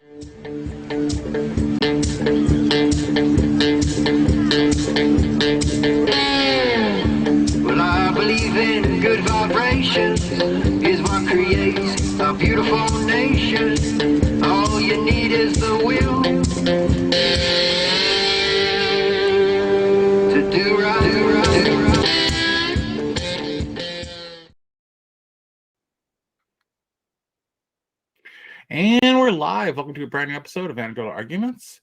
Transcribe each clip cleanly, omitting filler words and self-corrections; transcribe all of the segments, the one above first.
Well, I believe in good vibrations is what creates a beautiful nation. All you need is the will to do right, do right, do right. And we're live. Welcome to a brand new episode of Anecdotal Arguments.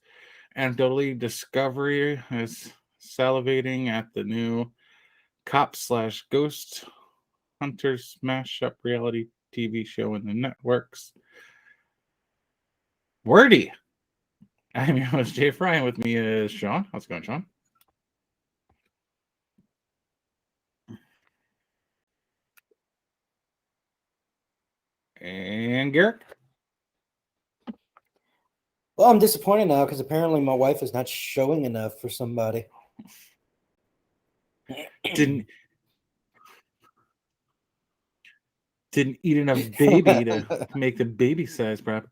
Anecdotally-Discovery is salivating at the new cop/ghost hunters mashup reality TV show in the networks. Wordy. I'm your host, Jay Fry, and with me is Sean. How's it going, Sean? And Garrett. Well, I'm disappointed now because apparently my wife is not showing enough for somebody. Didn't eat enough baby to make the baby size proper.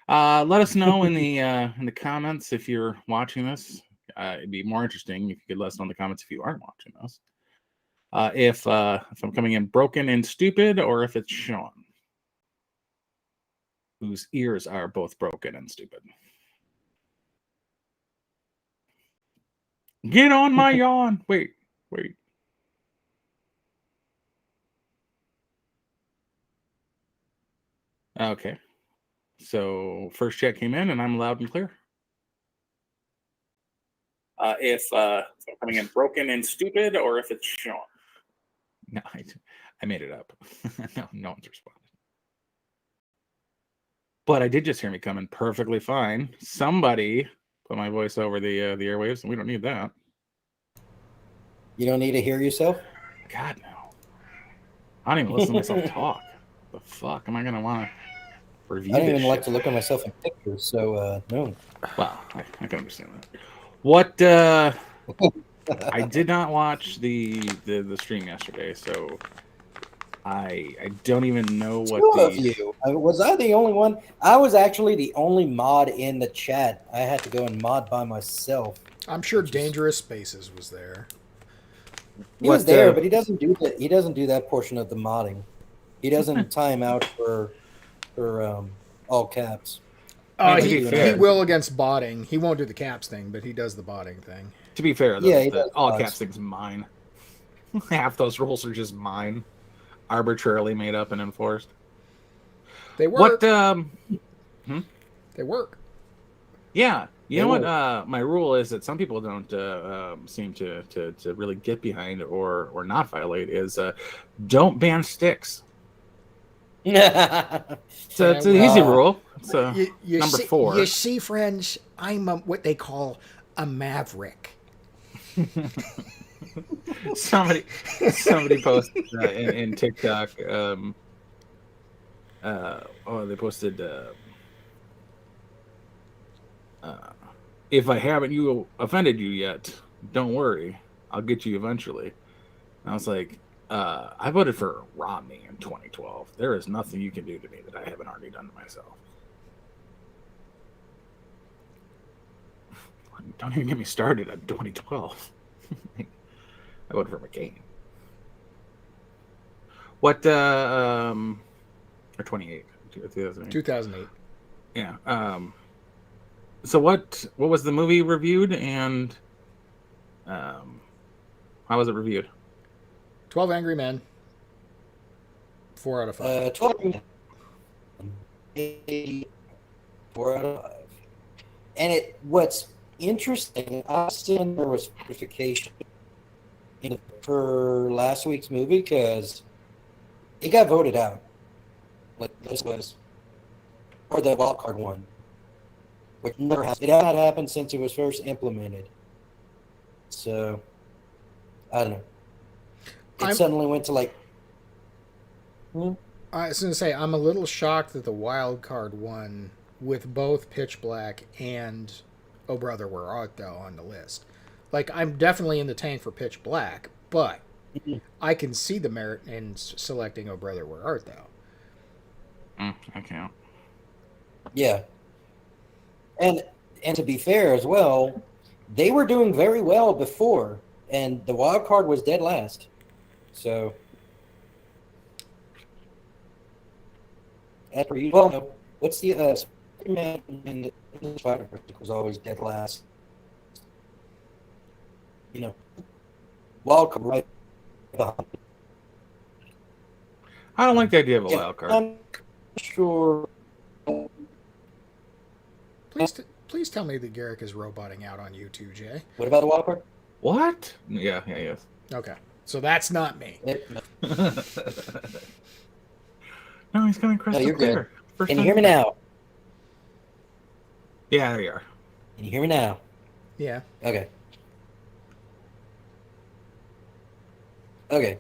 Let us know in the comments if you're watching this. It'd be more interesting if you could let us know in the comments if you aren't watching this. If I'm coming in broken and stupid, or if it's Sean, whose ears are both broken and stupid. Get on my yawn. Wait. Okay. So first check came in, and I'm loud and clear. If I'm coming in broken and stupid, or if it's Sean. No, I made it up. No one's responded. But I did just hear me coming perfectly fine. Somebody put my voice over the airwaves, and we don't need that. You don't need to hear yourself? God, no. I don't even listen to myself talk. The fuck am I going to want to review I don't this even like shit? to look at myself in pictures, so no. Well, I can understand that. What, I did not watch the stream yesterday, so I don't even know what Two of you. Was I the only one? I was actually the only mod in the chat. I had to go and mod by myself. I'm sure Dangerous Spaces was there. He was there, but he doesn't do that. He doesn't do that portion of the modding. He doesn't time out for all caps. He will against botting. He won't do the caps thing, but he does the botting thing. To be fair, though, Yeah, the all caps thing's mine. Half those rules are just mine, arbitrarily made up and enforced. They work. They work. Yeah, you know what? My rule is that some people don't seem to really get behind or not violate is don't ban sticks. It's an easy rule. It's number 4. You see, friends, I'm what they call a maverick. somebody posted in TikTok. They posted. If I haven't offended you yet, don't worry, I'll get you eventually. And I was like, I voted for Romney in 2012. There is nothing you can do to me that I haven't already done to myself. Don't even get me started on 2012. I voted for McCain. What, or 28, 2008. 2008. Yeah. So what was the movie reviewed, and how was it reviewed? 12 Angry Men. 4 out of 5. 12 4 out of 5. And what's interesting, I assume there was certification for last week's movie because it got voted out. Like this was, or the wild card one, which never happened. It had not happened since it was first implemented. So I don't know. It suddenly went to like. I was going to say, I'm a little shocked that the wild card won with both Pitch Black and Oh Brother Where Art Thou on the list. Like, I'm definitely in the tank for Pitch Black, but I can see the merit in selecting Oh Brother Where Art Thou. I can't. Yeah. And to be fair as well, they were doing very well before, and the wild card was dead last. So, as per usual, no. What's the Spider-Man in the Spider-Verse was always dead last. You know, wild card right behind. I don't like the idea of a Yeah, wild card. I'm sure. Please tell me that Garrick is roboting out on you too, Jay. What about the wild card? What? Yeah, yes. Okay, so that's not me. No, he's coming crystal you're clear. good. Can you hear me now? Yeah, there you are. Can you hear me now? Yeah. Okay. Okay.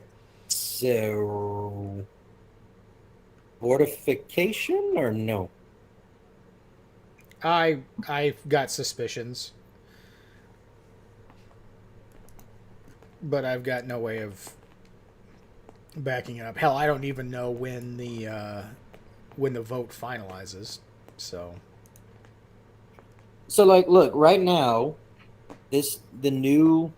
So, fortification or no? I've got suspicions, but I've got no way of backing it up. Hell, I don't even know when the vote finalizes. So like, look, right now, the new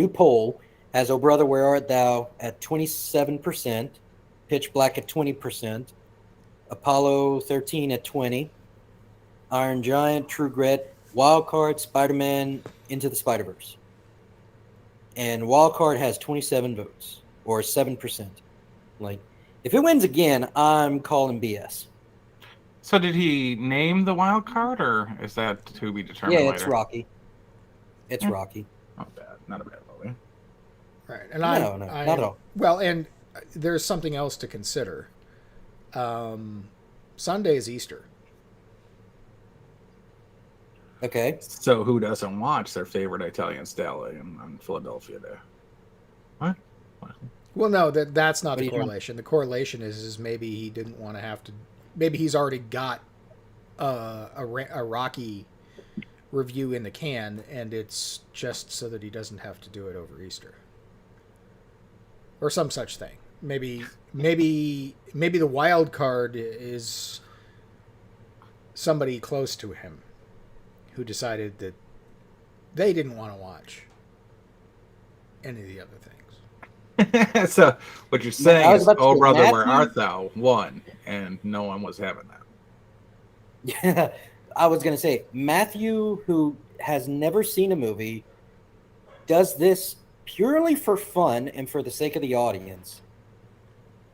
poll has "Oh Brother, Where Art Thou" at 27%, Pitch Black at 20%, Apollo 13 at 20, Iron Giant, True Grit, Wildcard, Spider-Man, Into the Spider-Verse. And Wildcard has 27 votes, or 7%. Like, if it wins again, I'm calling BS. So did he name the wild card, or is that to be determined Yeah, later? it's Rocky. It's Rocky. Not bad. Not a bad movie. right, and No, not at all. Well, and there's something else to consider. Sunday is Easter. Okay. So who doesn't watch their favorite Italian stallion on Philadelphia Day? What? Well, no, that's not What the are you doing? correlation. The correlation is maybe he didn't want to have to. Maybe he's already got a Rocky review in the can, and it's just so that he doesn't have to do it over Easter, or some such thing. Maybe the wild card is somebody close to him who decided that they didn't want to watch any of the other things. So what you're saying I was is, about to "Oh say, brother, where Matthew- art thou?" won, and no one was having that. Yeah, I was gonna say Matthew, who has never seen a movie, does this purely for fun and for the sake of the audience.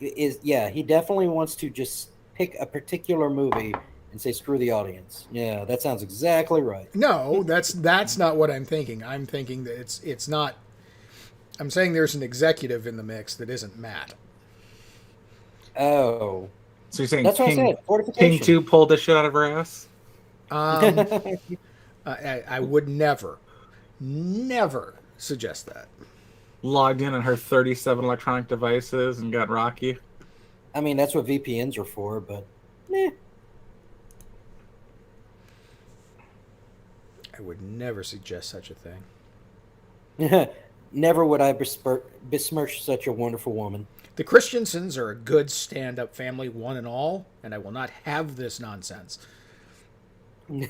He definitely wants to just pick a particular movie and say screw the audience. Yeah, that sounds exactly right. No, that's not what I'm thinking. I'm thinking that it's not. I'm saying there's an executive in the mix that isn't Matt. Oh, So you're saying that's what I King, said. Fortification. King 2 pulled this shit out of her ass? I would never suggest that. Logged in on her 37 electronic devices and got Rocky? I mean, that's what VPNs are for, but I would never suggest such a thing. never would I besmirch such a wonderful woman. The Christiansens are a good stand-up family, one and all, and I will not have this nonsense. Dude,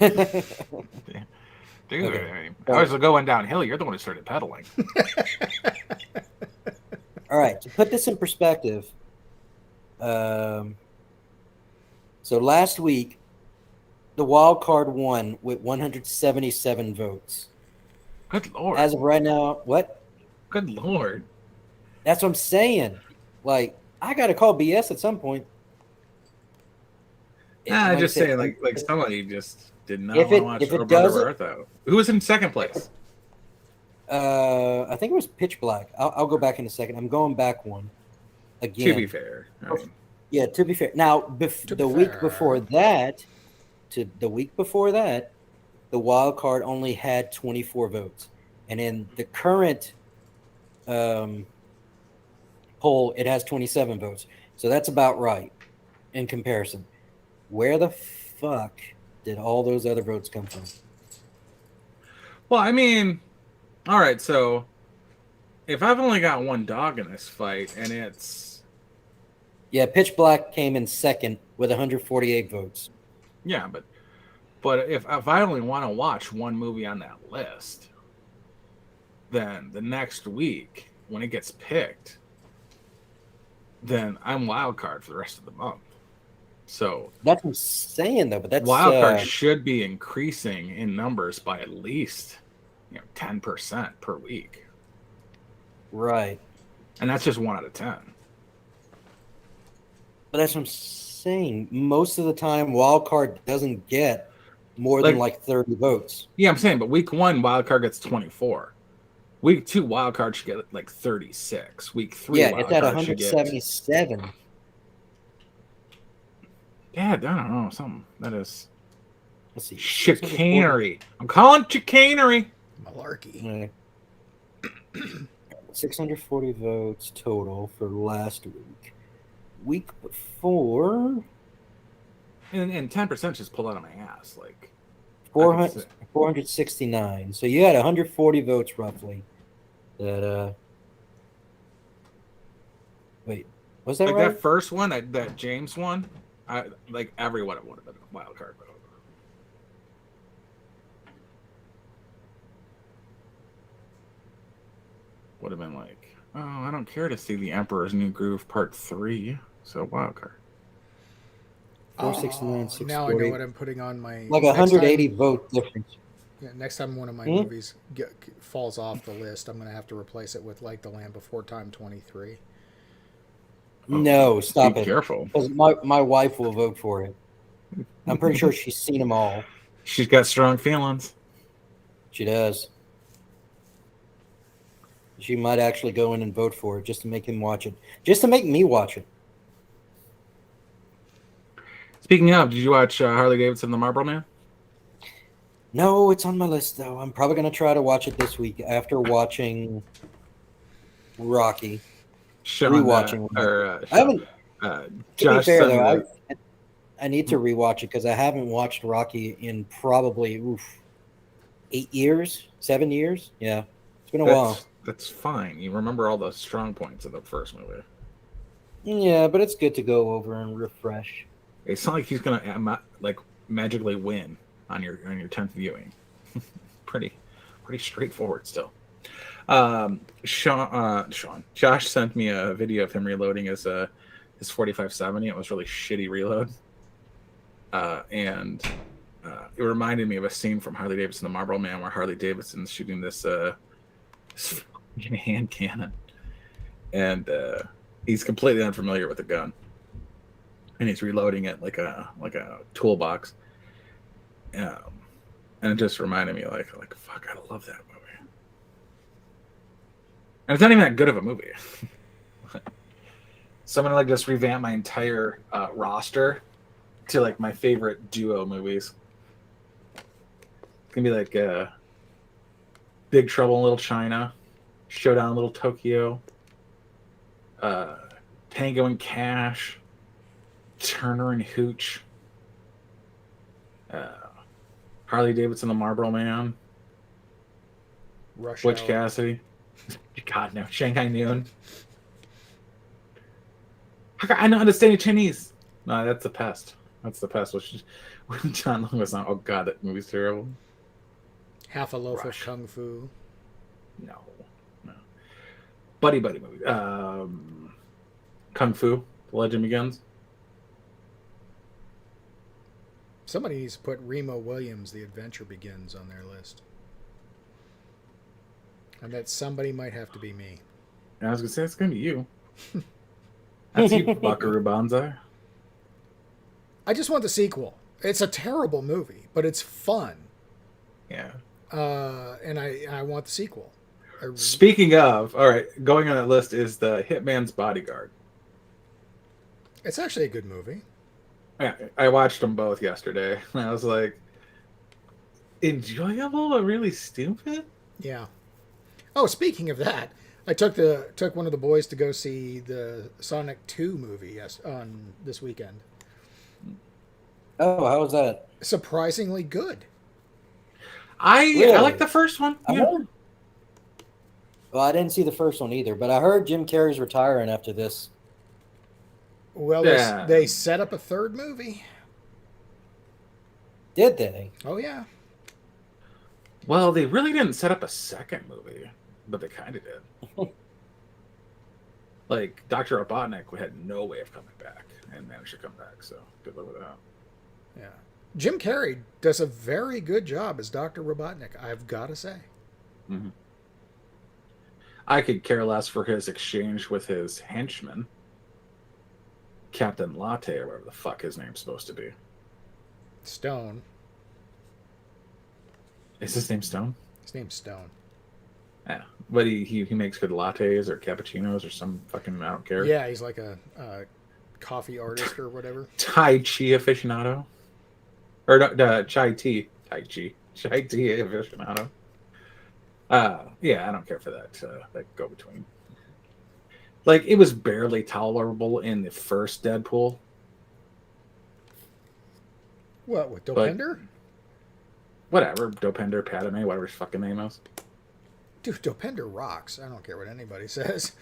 Okay. I mean, I was going downhill. You're the one who started pedaling. All right, to put this in perspective, so last week, the wild card won with 177 votes. Good lord. As of right now, what? Good lord. That's what I'm saying. Like, I got to call BS at some point. Nah, Like I just said, saying, like somebody just did not If want it- to watch if it Oh Brother, does Where it- Art Thou? Who was in second place? I think it was Pitch Black. I'll go back in a second. I'm going back one again. To be fair. I mean, Yeah, to be fair. Now, the week before that, the wild card only had 24 votes, and in the current poll, it has 27 votes. So that's about right in comparison. Where the fuck did all those other votes come from? well, I mean, all right, so if I've only got one dog in this fight and it's Yeah, Pitch Black came in second with 148 votes. Yeah, but if I only want to watch one movie on that list, then the next week when it gets picked, then I'm wild card for the rest of the month. So That's what I'm saying, though. But that's wild card should be increasing in numbers by at least 10% per week, right. and that's just 1 out of 10. But that's what I'm saying. Most of the time, wild card doesn't get more than like 30 votes. Yeah, I'm saying, but week 1 wild card gets 24. Week 2 wild card should get like 36. Week 3 wild it's at card should get 177. Yeah, I don't know. Something that is Let's see. chicanery. I'm calling chicanery. Malarkey. 640 votes total for last week. Week before, and 10% just pulled out of my ass. Like 469. So you had 140 votes roughly. That wait, was that like right? that first one, that James one? Like everyone would have been a wild card vote. Would have been like, oh, I don't care to see The Emperor's New Groove Part 3, so wild card. 469, now I know what I'm putting on my like 180 vote difference. Yeah, next time one of my movies falls off the list, I'm going to have to replace it with Like the Land Before Time 23. No, stop it. Careful. Because my wife will vote for it. I'm pretty sure she's seen them all. She's got strong feelings. She does. She might actually go in and vote for it just to make him watch it. Just to make me watch it. Speaking of, did you watch Harley Davidson and the Marlboro Man? No, it's on my list, though. I'm probably going to try to watch it this week after watching Rocky. Rewatching. I haven't. Josh, to be fair, though, I need to rewatch it because I haven't watched Rocky in probably 8 years, 7 years. Yeah, it's been a while. That's fine. You remember all the strong points of the first movie. Yeah, but it's good to go over and refresh. It's not like he's gonna like magically win on your 10th viewing. pretty straightforward still. Josh sent me a video of him reloading his 4570. It was really shitty reload, and it reminded me of a scene from Harley Davidson: The Marlboro Man, where Harley Davidson's shooting this hand cannon, and he's completely unfamiliar with the gun, and he's reloading it like a toolbox. And it just reminded me like fuck, I love that movie. And it's not even that good of a movie. So I'm gonna just revamp my entire roster to my favorite duo movies. It's gonna be like Big Trouble in Little China, Showdown in Little Tokyo, Tango and Cash, Turner and Hooch, Harley Davidson, The Marlboro Man, Rush Butch Hour. Cassidy. God no, Shanghai Noon. I don't understand Chinese. No, that's the pest. That's the pest. When John Lewis on. Oh God, that movie's terrible. Half a Loaf of Kung Fu. No. Buddy movie. Kung Fu. The Legend Begins. Somebody needs to put Remo Williams' The Adventure Begins on their list. And that somebody might have to be me. I was gonna say it's gonna be you. That's you, Buckaroo Banzai. I just want the sequel. It's a terrible movie, but it's fun. Yeah. And I want the sequel. Speaking of, all right, going on that list is the Hitman's Bodyguard. It's actually a good movie. Yeah, I watched them both yesterday, and I was like, enjoyable but really stupid. Yeah. Oh, speaking of that, I took one of the boys to go see the Sonic 2 movie on this weekend. Oh, how was that? Surprisingly good. I like the first one. Yeah. Well, I didn't see the first one either, but I heard Jim Carrey's retiring after this. Well, they set up a third movie. Did they? Oh yeah. Well, they really didn't set up a second movie, but they kind of did. Like, Dr. Robotnik had no way of coming back and managed to come back, so good luck with that. Yeah. Jim Carrey does a very good job as Dr. Robotnik, I've got to say. Mm-hmm. I could care less for his exchange with his henchman, Captain Latte, or whatever the fuck his name's supposed to be. Stone. Is his name Stone? His name's Stone. Yeah, but he makes good lattes or cappuccinos or some fucking, I don't care. Yeah, he's like a coffee artist or whatever. Tai Chi aficionado, or no, chai tea aficionado. Yeah, I don't care for that go between. Like, it was barely tolerable in the first Deadpool. What, with Dopinder? Whatever, Dopinder, Padme, whatever his fucking name is. Dude, Dopinder rocks. I don't care what anybody says.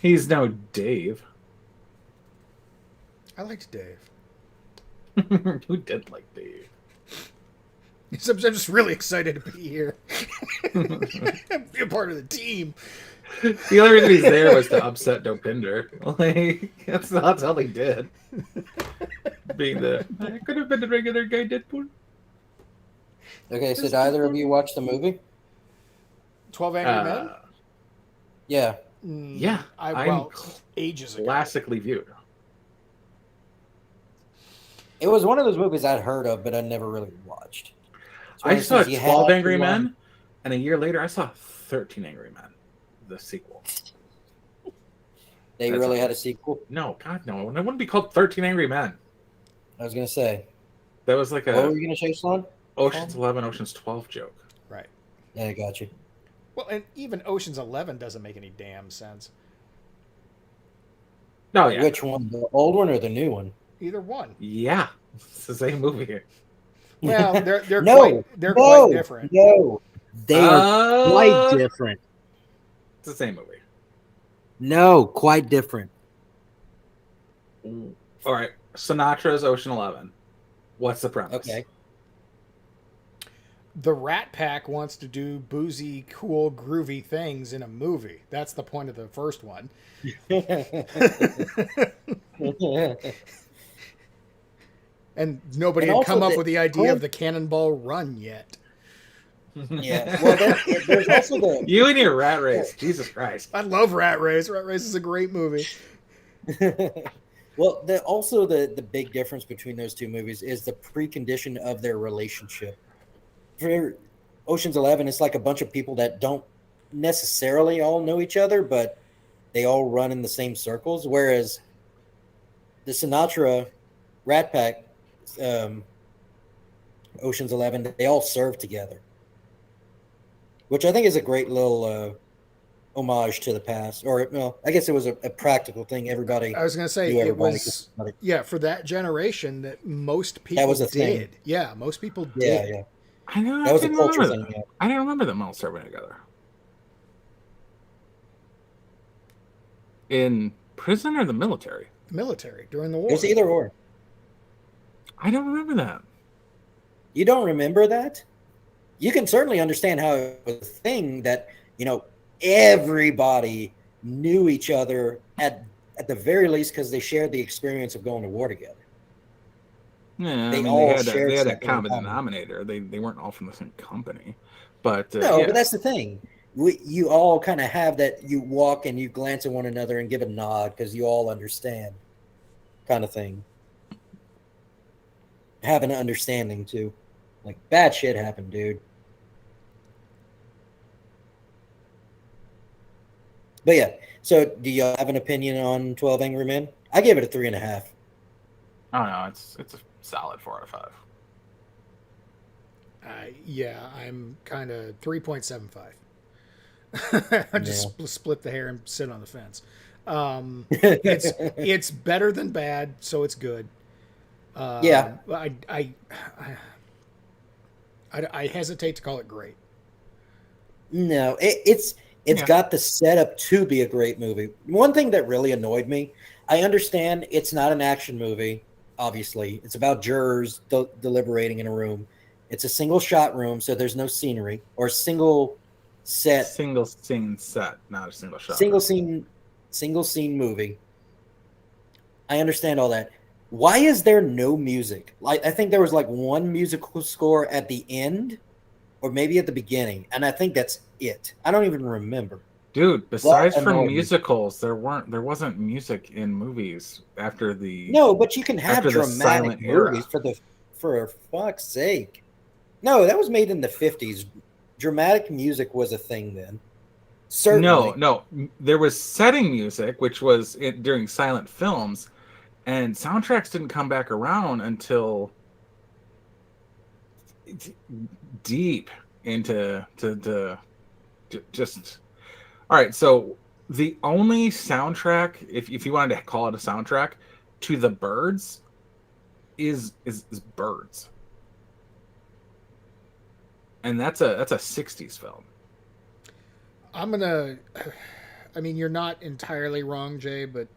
He's no Dave. I liked Dave. Who did like Dave? I'm just really excited to be here. Be a part of the team. The only reason he's there was to upset Dopinder. Like, that's all he did. Being I could have been a regular guy Deadpool. Okay, so did either of you watch the movie? 12 Angry Men? Yeah. Yeah. Ages ago. Classically viewed. It was one of those movies I'd heard of, but I never really watched. So I saw you 12 had Angry to, Men, and a year later I saw 13 Angry Men, the sequel. They really had a sequel? No, God, no. It wouldn't be called 13 Angry Men. I was going to say. That was like What were you going to say, Sloan? Ocean's 11, Ocean's 12 joke. Right. Yeah, I got you. Well, and even Ocean's 11 doesn't make any damn sense. No, yeah. Which one? The old one or the new one? Either one. Yeah. It's the same movie. Well, they're No, quite different. No, they are quite different. It's the same movie. No, quite different. All right. Sinatra's Ocean 11. What's the premise? Okay. The Rat Pack wants to do boozy, cool, groovy things in a movie. That's the point of the first one. And nobody had come up with the idea of the Cannonball Run yet. Yeah. Well, there's also the... You and your Rat Race. Jesus Christ. I love Rat Race. Rat Race is a great movie. Well, the big difference between those two movies is the precondition of their relationship. For Ocean's 11, it's like a bunch of people that don't necessarily all know each other, but they all run in the same circles. Whereas the Sinatra Rat Pack, Ocean's 11, they all serve together, which I think is a great little homage to the past. Or, well, I guess it was a practical thing. Everybody. I was going to say it was, for that generation that most people that was a did. thing. Yeah, most people did. Yeah. I know. That was a culture thing. Yeah. I didn't remember them all serving together. In prison or the military? Military during the war. It's either or. I don't remember that. You don't remember that? You can certainly understand how it was a thing that, everybody knew each other at the very least because they shared the experience of going to war together. Yeah, They had a something common in common. denominator. They weren't all from the same company. But But that's the thing. You all kind of have that. You walk and you glance at one another and give a nod because you all understand, kind of thing. Have an understanding too. Like, bad shit happened, dude. But yeah, so do you have an opinion on 12 Angry Men? I gave it a 3.5. I don't know. It's a solid 4 out of 5. Yeah, I'm kind of 3.75. I just split the hair and sit on the fence. It's better than bad, so it's good. Yeah. I hesitate to call it great. No, it's got the setup to be a great movie. One thing that really annoyed me, I understand it's not an action movie. obviously. It's about jurors deliberating in a room. It's a single shot room, so there's no scenery or single set, Single scene set, not a single shot. single scene movie. I understand all that. Why is there no music? Like, I think there was like one musical score at the end, or maybe at the beginning, and I think that's it. I don't even remember. Dude, besides from annoyed me. musicals, there wasn't music in movies after the No, but you can have after the dramatic silent era. movies for fuck's sake. No, that was made in the 50s. Dramatic music was a thing then. Certainly. No, there was setting music, which was during silent films, and soundtracks didn't come back around until deep into just. All right, so the only soundtrack, if you wanted to call it a soundtrack, to The Birds is Birds. And that's a 60s film. I mean, you're not entirely wrong, Jay, but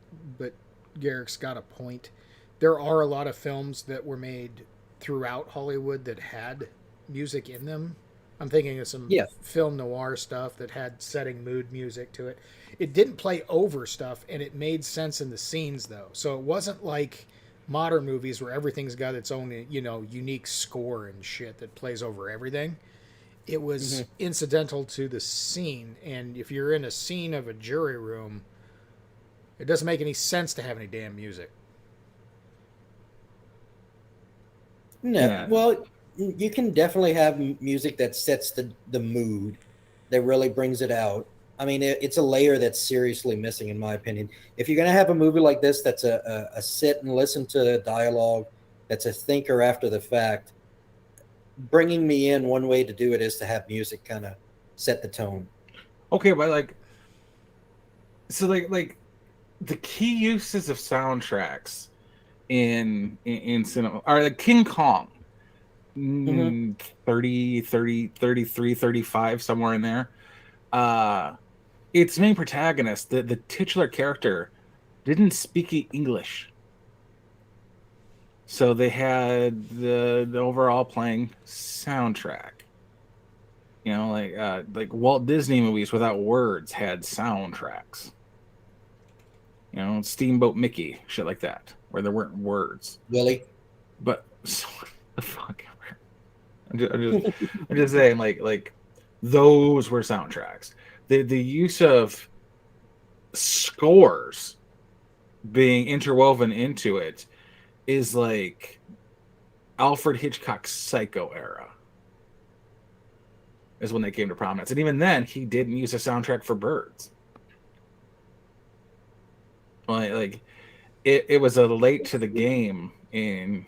Garrick's got a point. There are a lot of films that were made throughout Hollywood that had music in them. I'm thinking of some film noir stuff that had setting mood music to it. It didn't play over stuff, and it made sense in the scenes, though. So it wasn't like modern movies where everything's got its own, unique score and shit that plays over everything. It was incidental to the scene, and if you're in a scene of a jury room, it doesn't make any sense to have any damn music. No, Yeah. well, you can definitely have music that sets the mood, that really brings it out. I mean, it's a layer that's seriously missing, in my opinion. If you're going to have a movie like this that's a sit and listen to dialogue, that's a thinker after the fact, bringing me in, one way to do it is to have music kind of set the tone. Okay, but like the key uses of soundtracks in cinema are like King Kong. 30, 33, 35, somewhere in there. Its main protagonist, the titular character, didn't speak English. So they had the overall playing soundtrack. Like Walt Disney movies without words had soundtracks. Steamboat Mickey, shit like that, where there weren't words. Really? But so, the fuck. I'm just saying, like those were soundtracks. The use of scores being interwoven into it is like Alfred Hitchcock's Psycho era is when they came to prominence, and even then he didn't use a soundtrack for Birds. Like it was a late to the game in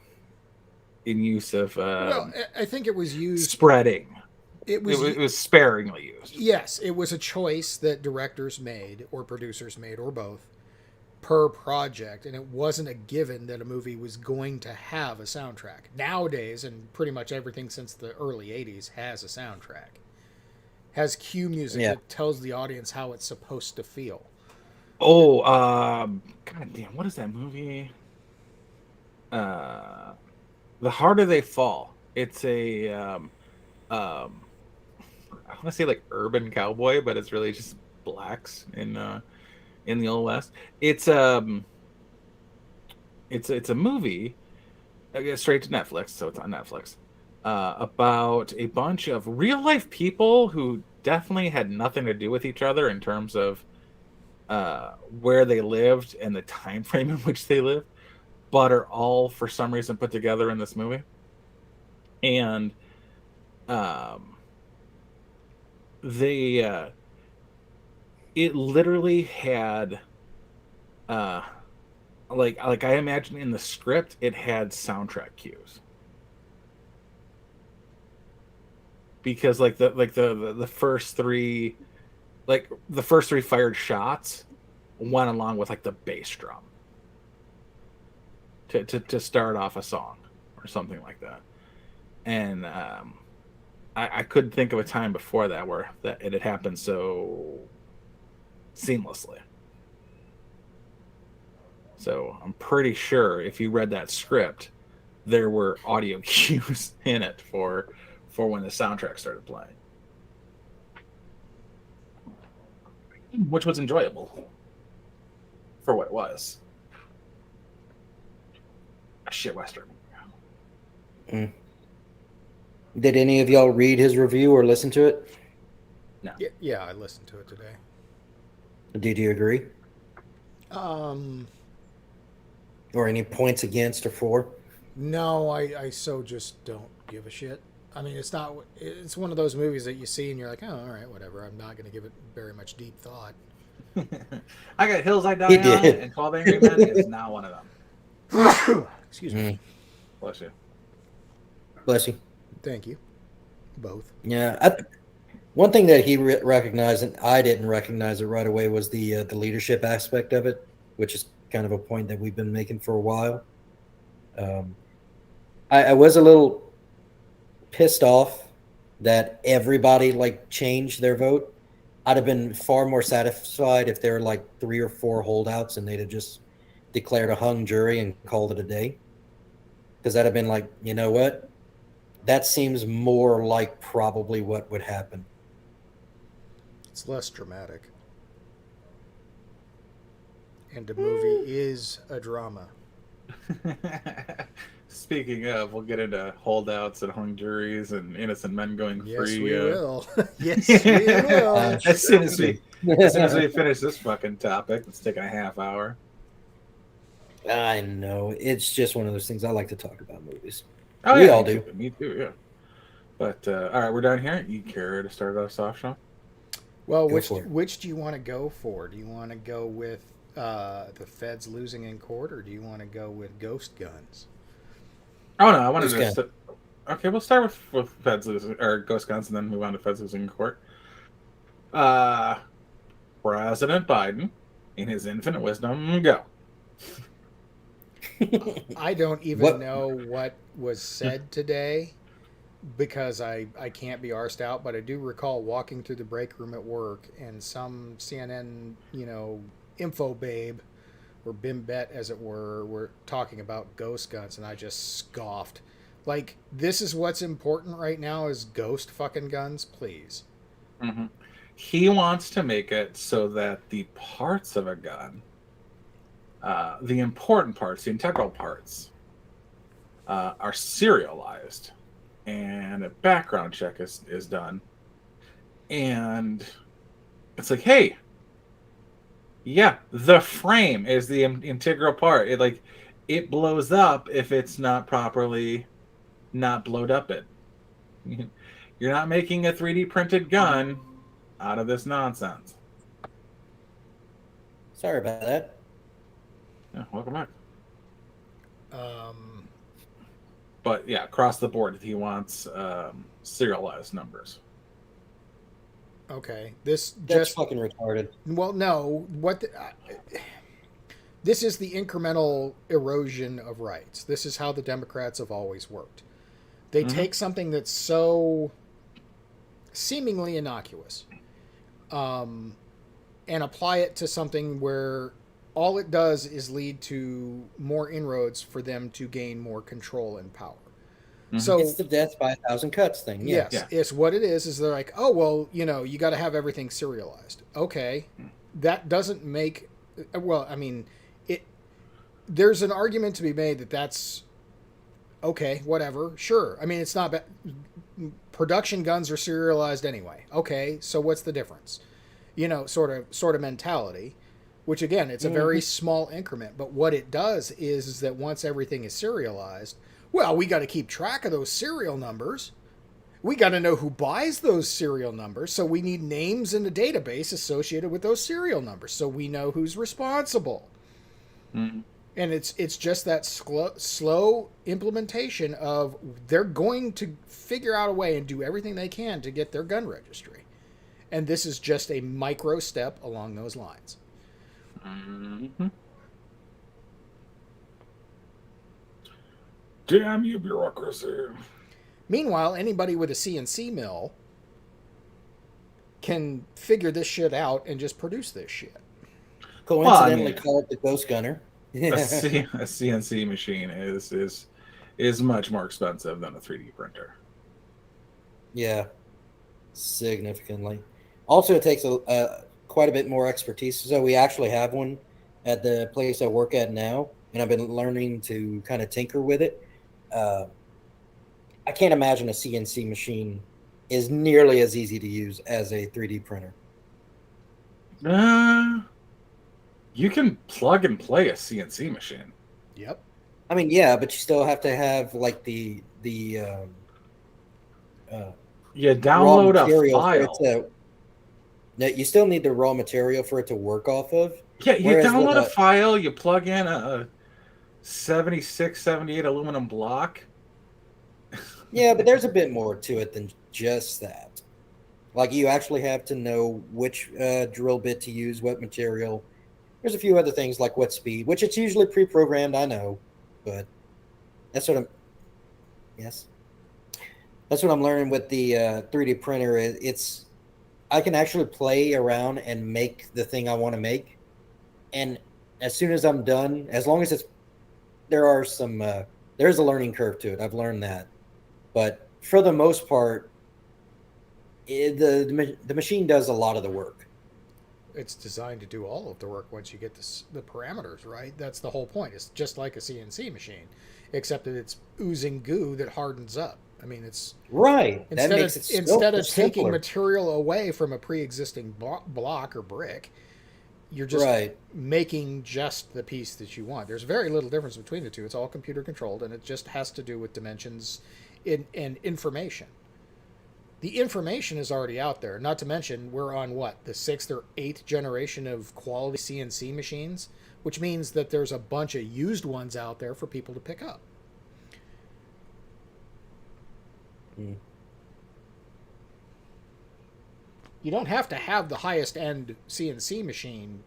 use of Well, I think it was used spreading. It was sparingly used. Yes, it was a choice that directors made or producers made or both per project, and it wasn't a given that a movie was going to have a soundtrack. Nowadays, and pretty much everything since the early 80s has a soundtrack. Has cue music that tells the audience how it's supposed to feel. Oh, god damn, what is that movie? The Harder They Fall. It's a I want to say like urban cowboy, but it's really just blacks in the Old West. It's a movie, I guess, straight to Netflix, so it's on Netflix, about a bunch of real life people who definitely had nothing to do with each other in terms of where they lived and the time frame in which they lived, but are all for some reason put together in this movie. And they it literally had like I imagine in the script it had soundtrack cues, because the first three fired shots went along with like the bass drum to start off a song or something like that. And I couldn't think of a time before that where it had happened so seamlessly. So I'm pretty sure if you read that script, there were audio cues in it for when the soundtrack started playing, which was enjoyable for what it was. A shit Western. Mm. Did any of y'all read his review or listen to it? No. Yeah, I listened to it today. Did you agree? Um, Or any points against or for? no, I so just don't give a shit. I mean, it's not. It's one of those movies that you see and you're like, oh, all right, whatever. I'm not going to give it very much deep thought. I got Hills I He Die On, did. and 12 Angry Men is not one of them. Excuse me. Bless you. Bless you. Thank you. Both. Yeah. One thing that he recognized, and I didn't recognize it right away, was the leadership aspect of it, which is kind of a point that we've been making for a while. I was a little pissed off that everybody like changed their vote. I'd have been far more satisfied if there were like 3 or 4 holdouts and they'd have just declared a hung jury and called it a day. Because that'd have been like, you know what? That seems more like probably what would happen. It's less dramatic. And the movie is a drama. Speaking of, we'll get into holdouts and hung juries and innocent men going Yes, free. we will. Yes, we will. As soon as we finish this fucking topic, it's taking a half hour. I know. It's just one of those things. I like to talk about movies. Oh, We yeah, all me do. too, Me too, yeah. But all right, we're done here. You care to start us off, Sean? Well, Go which for it. which do you want to go for? Do you want to go with the feds losing in court, or do you want to go with ghost guns? Oh no, I wanted Ghost to. Okay, we'll start with feds losing or ghost guns, and then move on to feds losing in court. President Biden, in his infinite wisdom, go. I don't even What- know what was said today because I can't be arsed out, but I do recall walking through the break room at work and some CNN, info babe or bimbet as it were talking about ghost guns, and I just scoffed. Like, this is what's important right now is ghost fucking guns, please. Mm-hmm. He wants to make it so that the parts of a gun, the important parts, the integral parts, are serialized, and a background check is done, and it's like, hey, yeah, the frame is the integral part. It blows up if it's not properly not blowed up. You're not making a 3D printed gun out of this nonsense. Sorry about that. Yeah, welcome back. Um, But yeah, across the board, he wants serialized numbers. okay, this That's just fucking retarded. well, no, this is the incremental erosion of rights. This is how the Democrats have always worked. They take something that's so seemingly innocuous, and apply it to something where all it does is lead to more inroads for them to gain more control and power. So It's the death by 1,000 cuts thing. Yeah. yes, Yeah. it's what it is they're like, oh, well, you got to have everything serialized. Okay. That doesn't make, well, I mean, there's an argument to be made that's okay, whatever. Sure. I mean, it's not bad. Production guns are serialized anyway. Okay. So what's the difference? Sort of mentality, which again, it's a very small increment, but what it does is that once everything is serialized, well, we got to keep track of those serial numbers. We got to know who buys those serial numbers. So we need names in the database associated with those serial numbers so we know who's responsible. Mm-hmm. And it's just that slow implementation of they're going to figure out a way and do everything they can to get their gun registry. And this is just a micro step along those lines. Mm-hmm. Damn you, bureaucracy. Meanwhile, anybody with a CNC mill can figure this shit out and just produce this shit. Coincidentally called the Ghost Gunner. A CNC machine is much more expensive than a 3D printer. Yeah, significantly. Also, it takes quite a bit more expertise. So we actually have one at the place I work at now, and I've been learning to kind of tinker with it. Uh, I can't imagine a CNC machine is nearly as easy to use as a 3D printer. You can plug and play a CNC machine. Yep. I mean, yeah, but you still have to have like the You raw download a material for it file. to. No, you still need the raw material for it to work off of. Yeah, you Whereas with download a file, you plug in a 76, 78 aluminum block. yeah, but there's a bit more to it than just that. Like you actually have to know which drill bit to use, what material. There's a few other things like what speed, which it's usually pre-programmed. I know, but that's what I'm. Yes, that's what I'm learning with the 3D printer. It's I can actually play around and make the thing I want to make, and as soon as I'm done, as long as it's there's a learning curve to it. I've learned that, but for the most part, the machine does a lot of the work. It's designed to do all of the work once you get the parameters right. That's the whole point. It's just like a CNC machine, except that it's oozing goo that hardens up. I mean, it's Right. That instead makes of it so instead of much taking simpler. material away from a pre-existing block or brick, you're just Right. making just the piece that you want. There's very little difference between the two. It's all computer controlled, and it just has to do with dimensions and information. The information is already out there. Not to mention, we're on what, the 6th or 8th generation of quality CNC machines, which means that there's a bunch of used ones out there for people to pick up. Mm. You don't have to have the highest end CNC machine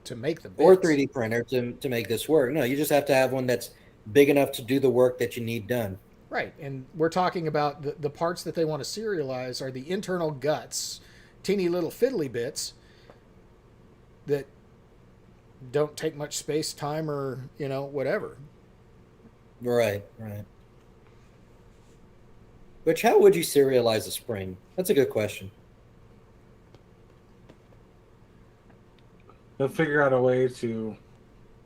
to make the bits. Or 3D printer to make this work. No, you just have to have one that's big enough to do the work that you need done. Right, and we're talking about the parts that they want to serialize are the internal guts, teeny little fiddly bits that don't take much space, time, or, whatever. Right, right. Which, how would you serialize a spring? That's a good question. They'll figure out a way to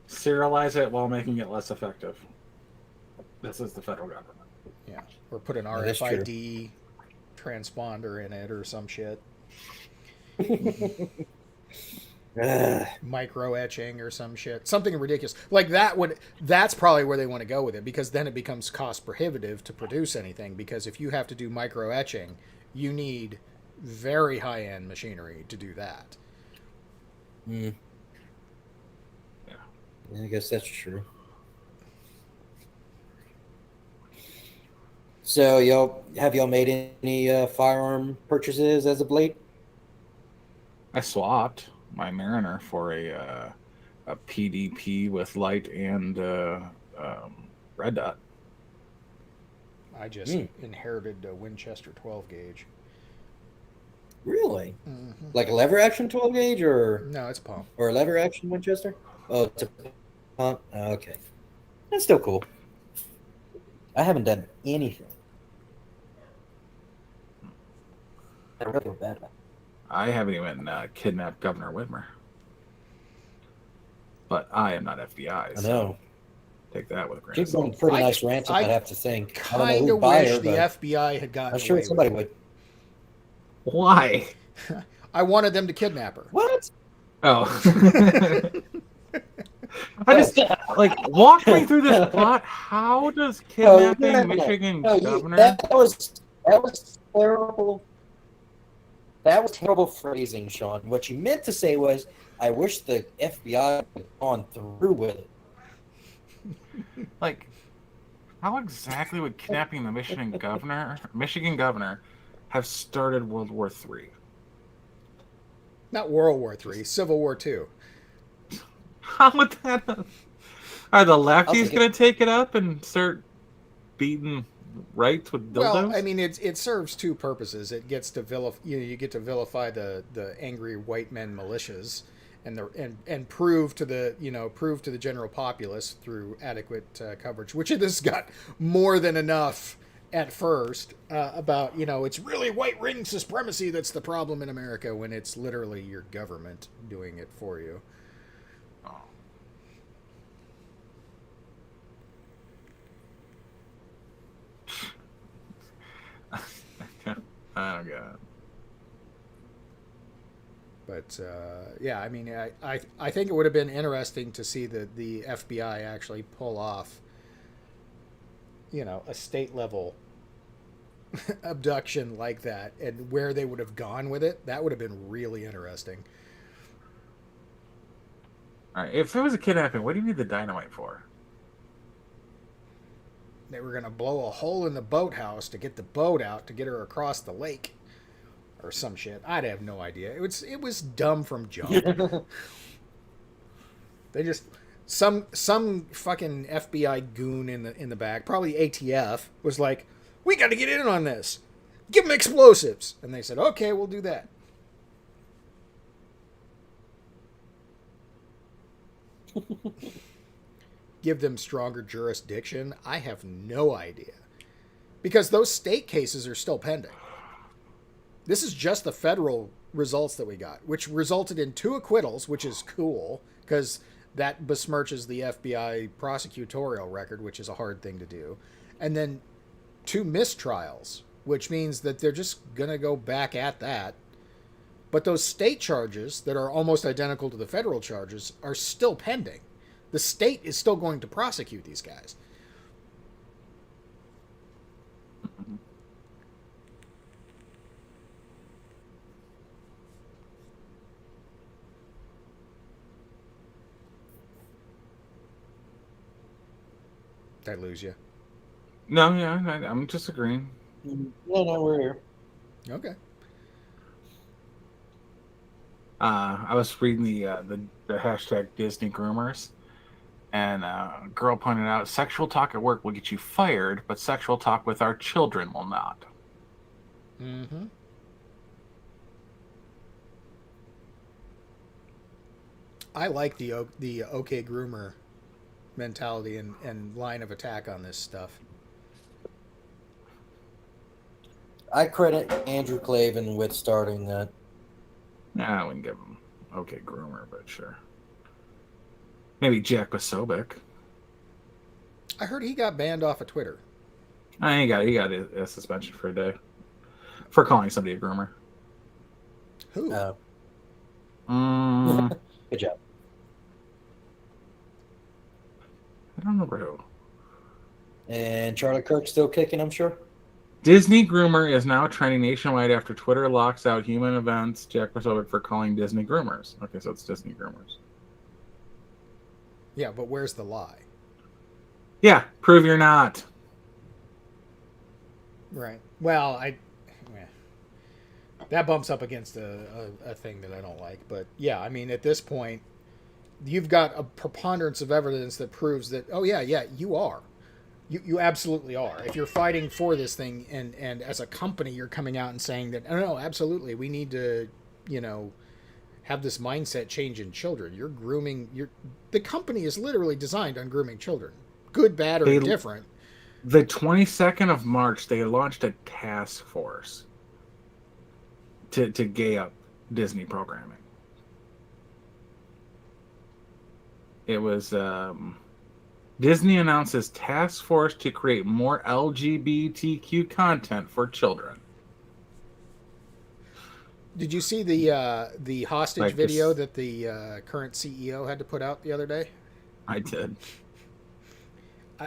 serialize it while making it less effective. This is the federal government. Yeah, or put an That is true. RFID transponder in it or some shit. Micro etching or some shit, something ridiculous like that. That's probably where they want to go with it, because then it becomes cost prohibitive to produce anything, because if you have to do micro etching, you need very high end machinery to do that. Mm. Yeah, I guess that's true. So, have y'all made any firearm purchases as of late? I swapped my Mariner for a PDP with light and red dot. I just inherited a Winchester 12 gauge. Really? Mm-hmm. Like a lever action 12 gauge or No, it's a pump. or a lever action Winchester? Oh, it's a pump. Oh, okay, that's still cool. I haven't done anything. I really feel bad about it. I haven't even kidnapped Governor Whitmer. But I am not FBI. I know. Take that with a grain of She's going salt. pretty nice ransom, I'd have to think. I don't know Kind who'd of buy wish her, the but FBI had gotten I'm sure away somebody with would. Why? it. I wanted them to kidnap her. What? Oh. I just walk me through this plot. How does kidnapping Michigan governor? That was terrible. That was terrible phrasing, Sean. What you meant to say was, I wish the FBI had gone through with it. How exactly would kidnapping the Michigan governor have started World War III? Not World War III, Civil War II. How would that have... Are the lefties going to take it up and start beating rights with dildos? Well, I mean, it serves two purposes. It gets to you get to vilify the angry white men militias, and prove to the general populace through adequate coverage, which this got more than enough at first about it's really white ring supremacy that's the problem in America when it's literally your government doing it for you. Oh god. But yeah, I mean, I think it would have been interesting to see the FBI actually pull off, a state level abduction like that, and where they would have gone with it. That would have been really interesting. All right, if it was a kidnapping, what do you need the dynamite for? They were going to blow a hole in the boathouse to get the boat out to get her across the lake. Or some shit. I'd have no idea. It was dumb from jump. They just some fucking FBI goon in the back, probably ATF, was like, "We got to get in on this. Give them explosives." And they said, "Okay, we'll do that." Give them stronger jurisdiction. I have no idea. Because those state cases are still pending. This is just the federal results that we got, which resulted in 2 acquittals, which is cool, because that besmirches the FBI prosecutorial record, which is a hard thing to do. And then 2 mistrials, which means that they're just going to go back at that. But those state charges that are almost identical to the federal charges are still pending. The state is still going to prosecute these guys. Did I lose you? No, yeah, I'm just agreeing. No, we're here. Okay. I was reading the hashtag Disney groomers, and a girl pointed out sexual talk at work will get you fired, but sexual talk with our children will not. Mm-hmm. I like the OK groomer mentality and line of attack on this stuff. I credit Andrew Clavin with starting that. Nah, I wouldn't give him OK groomer, but sure. Maybe Jack Posobiec. I heard he got banned off of Twitter. He got a suspension for a day for calling somebody a groomer. Who? Good job. I don't remember who. And Charlie Kirk's still kicking, I'm sure. Disney groomer is now trending nationwide after Twitter locks out human events Jack Posobiec for calling Disney groomers. Okay, so it's Disney groomers. Yeah, but where's the lie? Yeah, prove you're not. Right. Well, that bumps up against a thing that I don't like. But yeah, I mean, at this point, you've got a preponderance of evidence that proves that, oh yeah, you are. You absolutely are. If you're fighting for this thing and as a company you're coming out and saying that, oh, no, absolutely, we need to, have this mindset change in children. You're grooming, the company is literally designed on grooming children. Good, bad, or indifferent. The 22nd of March, they launched a task force to gay up Disney programming. It was Disney announces task force to create more LGBTQ content for children. Did you see the hostage video that the current CEO had to put out the other day? I did.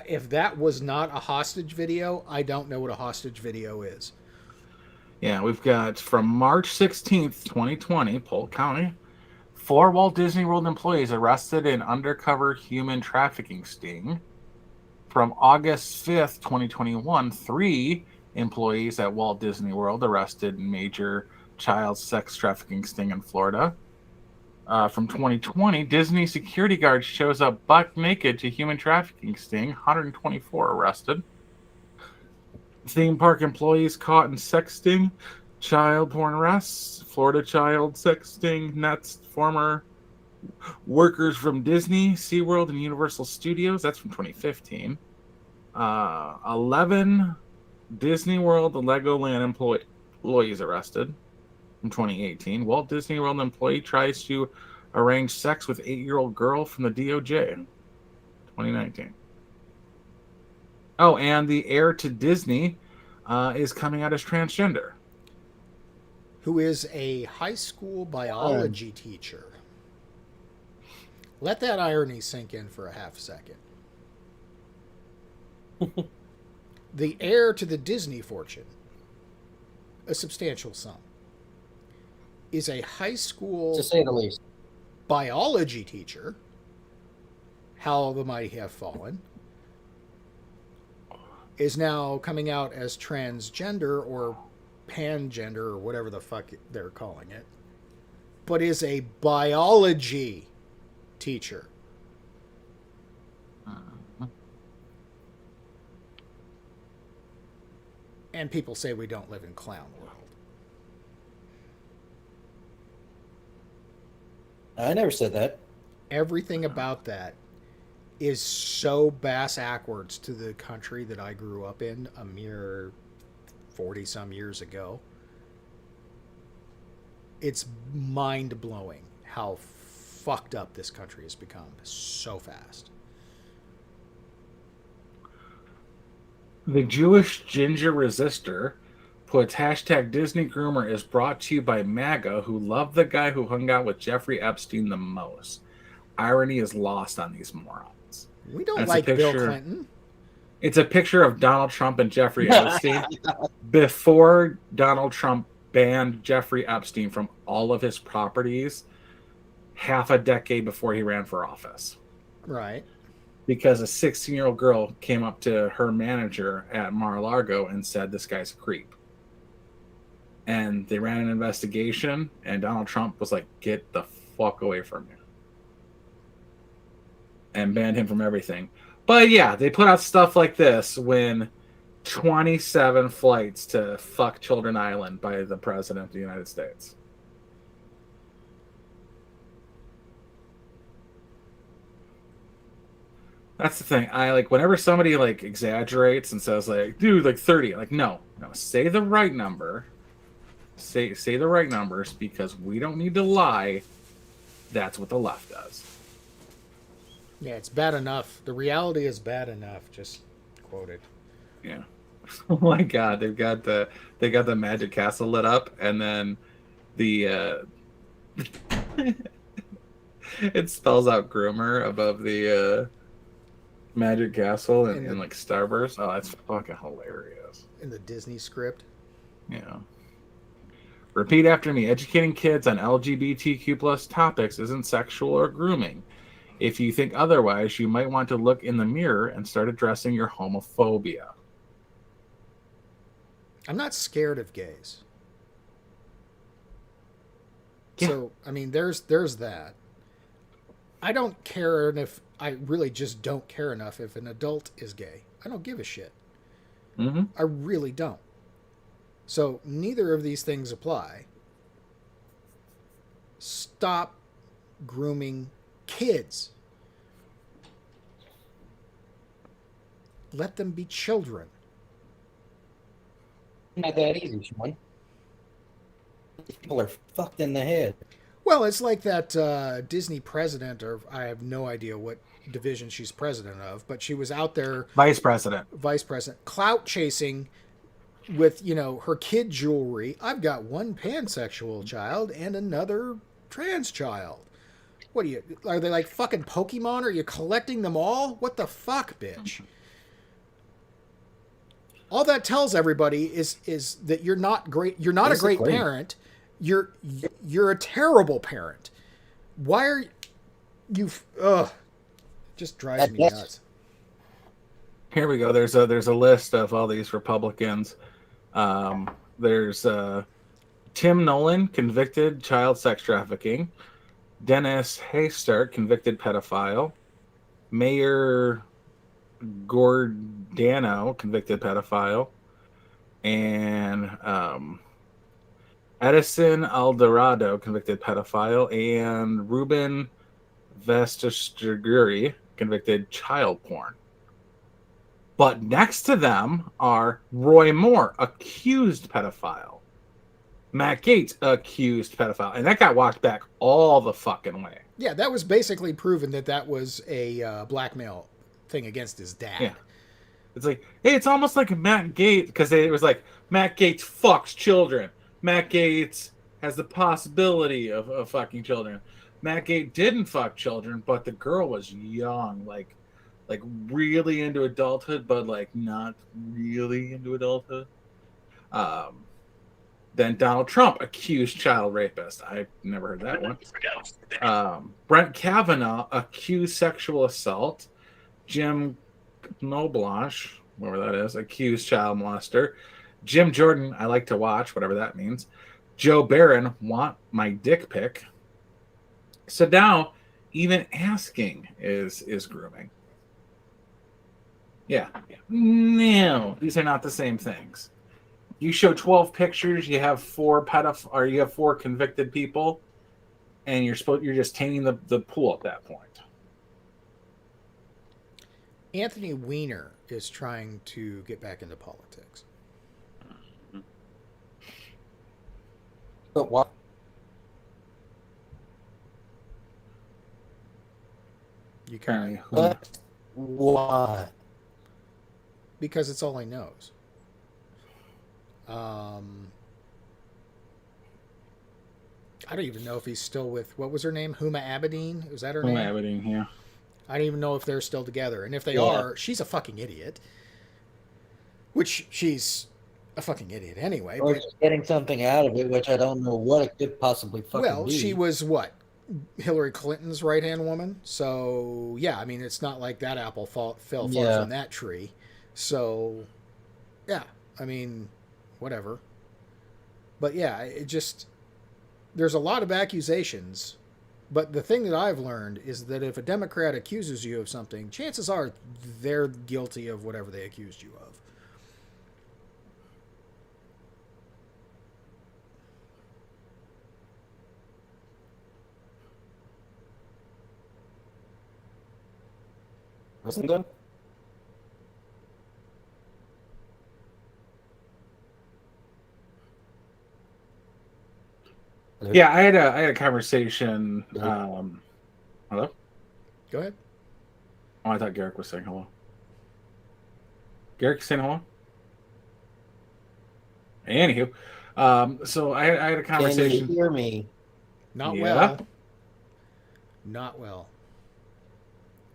If that was not a hostage video, I don't know what a hostage video is. Yeah, we've got from March 16th, 2020, Polk County, 4 Walt Disney World employees arrested in undercover human trafficking sting. From August 5th, 2021, 3 employees at Walt Disney World arrested in major child sex trafficking sting in Florida. From 2020, Disney security guard shows up buck naked to human trafficking sting, 124 arrested. Theme park employees caught in sex sting, child porn arrests, Florida child sex sting, Nets former Workers from Disney, SeaWorld, and Universal Studios. That's from 2015. 11 Disney World and Legoland employees arrested from 2018. Walt Disney World employee tries to arrange sex with 8-year-old girl from the DOJ. 2019. Oh, and the heir to Disney is coming out as transgender. Who is a high school biology teacher. Let that irony sink in for a half second. The heir to the Disney fortune, a substantial sum, is a high school, to say the least, biology teacher. How the mighty have fallen. Is now coming out as transgender or pangender or whatever the fuck they're calling it, but is a biology teacher. And people say we don't live in clown world. I never said that. Everything about that is so bass-ackwards to the country that I grew up in a mere 40-some years ago. It's mind-blowing how fucked up this country has become so fast. The Jewish Ginger Resistor puts hashtag Disney Groomer is brought to you by MAGA, who love the guy who hung out with Jeffrey Epstein the most. Irony is lost on these morons. We don't like Bill Clinton. It's a picture of Donald Trump and Jeffrey Epstein before Donald Trump banned Jeffrey Epstein from all of his properties half a decade before he ran for office. Right. Because a 16-year-old girl came up to her manager at Mar-a-Lago and said, this guy's a creep. And they ran an investigation, and Donald Trump was like, get the fuck away from me. And banned him from everything. But yeah, they put out stuff like this when 27 flights to fuck Children Island by the President of the United States. That's the thing. I like whenever somebody like exaggerates and says like, dude, like 30, like no, say the right number. Say the right numbers because we don't need to lie. That's what the left does. Yeah, it's bad enough. The reality is bad enough. Just quoted. Yeah. Oh my God, they got the Magic Castle lit up, and then the it spells out groomer above the Magic Castle and like Starburst. Oh, that's fucking hilarious. In the Disney script. Yeah. Repeat after me. Educating kids on LGBTQ plus topics isn't sexual or grooming. If you think otherwise, you might want to look in the mirror and start addressing your homophobia. I'm not scared of gays. Yeah. So, I mean, there's that. I don't care if I really just don't care enough if an adult is gay. I don't give a shit. Mm-hmm. I really don't. So neither of these things apply. Stop grooming kids. Let them be children. Not that easy, Sean. People are fucked in the head. Well, it's like that Disney president, or I have no idea what division she's president of, but she was out there. Vice president, clout chasing with, her kid jewelry. I've got one pansexual child and another trans child. What are they like fucking Pokemon? Are you collecting them all? What the fuck, bitch? All that tells everybody is that you're not great. You're not Basically. a great parent. You're a terrible parent. Why are you? Just drives me nuts. Here we go. There's a list of all these Republicans. There's Tim Nolan, convicted child sex trafficking. Dennis Haystark, convicted pedophile. Mayor Gordano, convicted pedophile. And Edison Alvarado, convicted pedophile. And Ruben Vestiguri convicted child porn. But next to them are Roy Moore, accused pedophile. Matt Gaetz, accused pedophile. And that got walked back all the fucking way. Yeah, that was basically proven that was a blackmail thing against his dad. Yeah. It's like, hey, it's almost like Matt Gaetz, because it was like, Matt Gaetz fucks children. Matt Gaetz has the possibility of fucking children. Matt Gaetz didn't fuck children, but the girl was young, like really into adulthood, but like not really into adulthood. Then Donald Trump, accused child rapist. I've never heard that one. Brent Kavanaugh, accused sexual assault. Jim Knobloch, whatever that is, accused child molester. Jim Jordan, I like to watch, whatever that means. Joe Barron, want my dick pic. So now, even asking is grooming. Yeah. No, these are not the same things. You show 12 pictures, you have four convicted people, and you're just tainting the pool at that point. Anthony Weiner is trying to get back into politics. But what? You can't. But why? Because it's all he knows. I don't even know if he's still with, what was her name? Huma Abedin? Was that her name? Huma Abedin, yeah. I don't even know if they're still together. And if they are, she's a fucking idiot. Which she's a fucking idiot anyway. Or just getting something out of it, which I don't know what it could possibly fucking be. Well, she was what? Hillary Clinton's right-hand woman. So, yeah, I mean, it's not like that apple fell far from that tree. So, yeah, I mean, whatever. But, yeah, it just... There's a lot of accusations, but the thing that I've learned is that if a Democrat accuses you of something, chances are they're guilty of whatever they accused you of. Listen to them. Yeah, I had a conversation. Hello? Go ahead. Oh, I thought Garrick was saying hello. Garrick saying hello? Anywho, so I had a conversation. Can you hear me? Not well. Not well.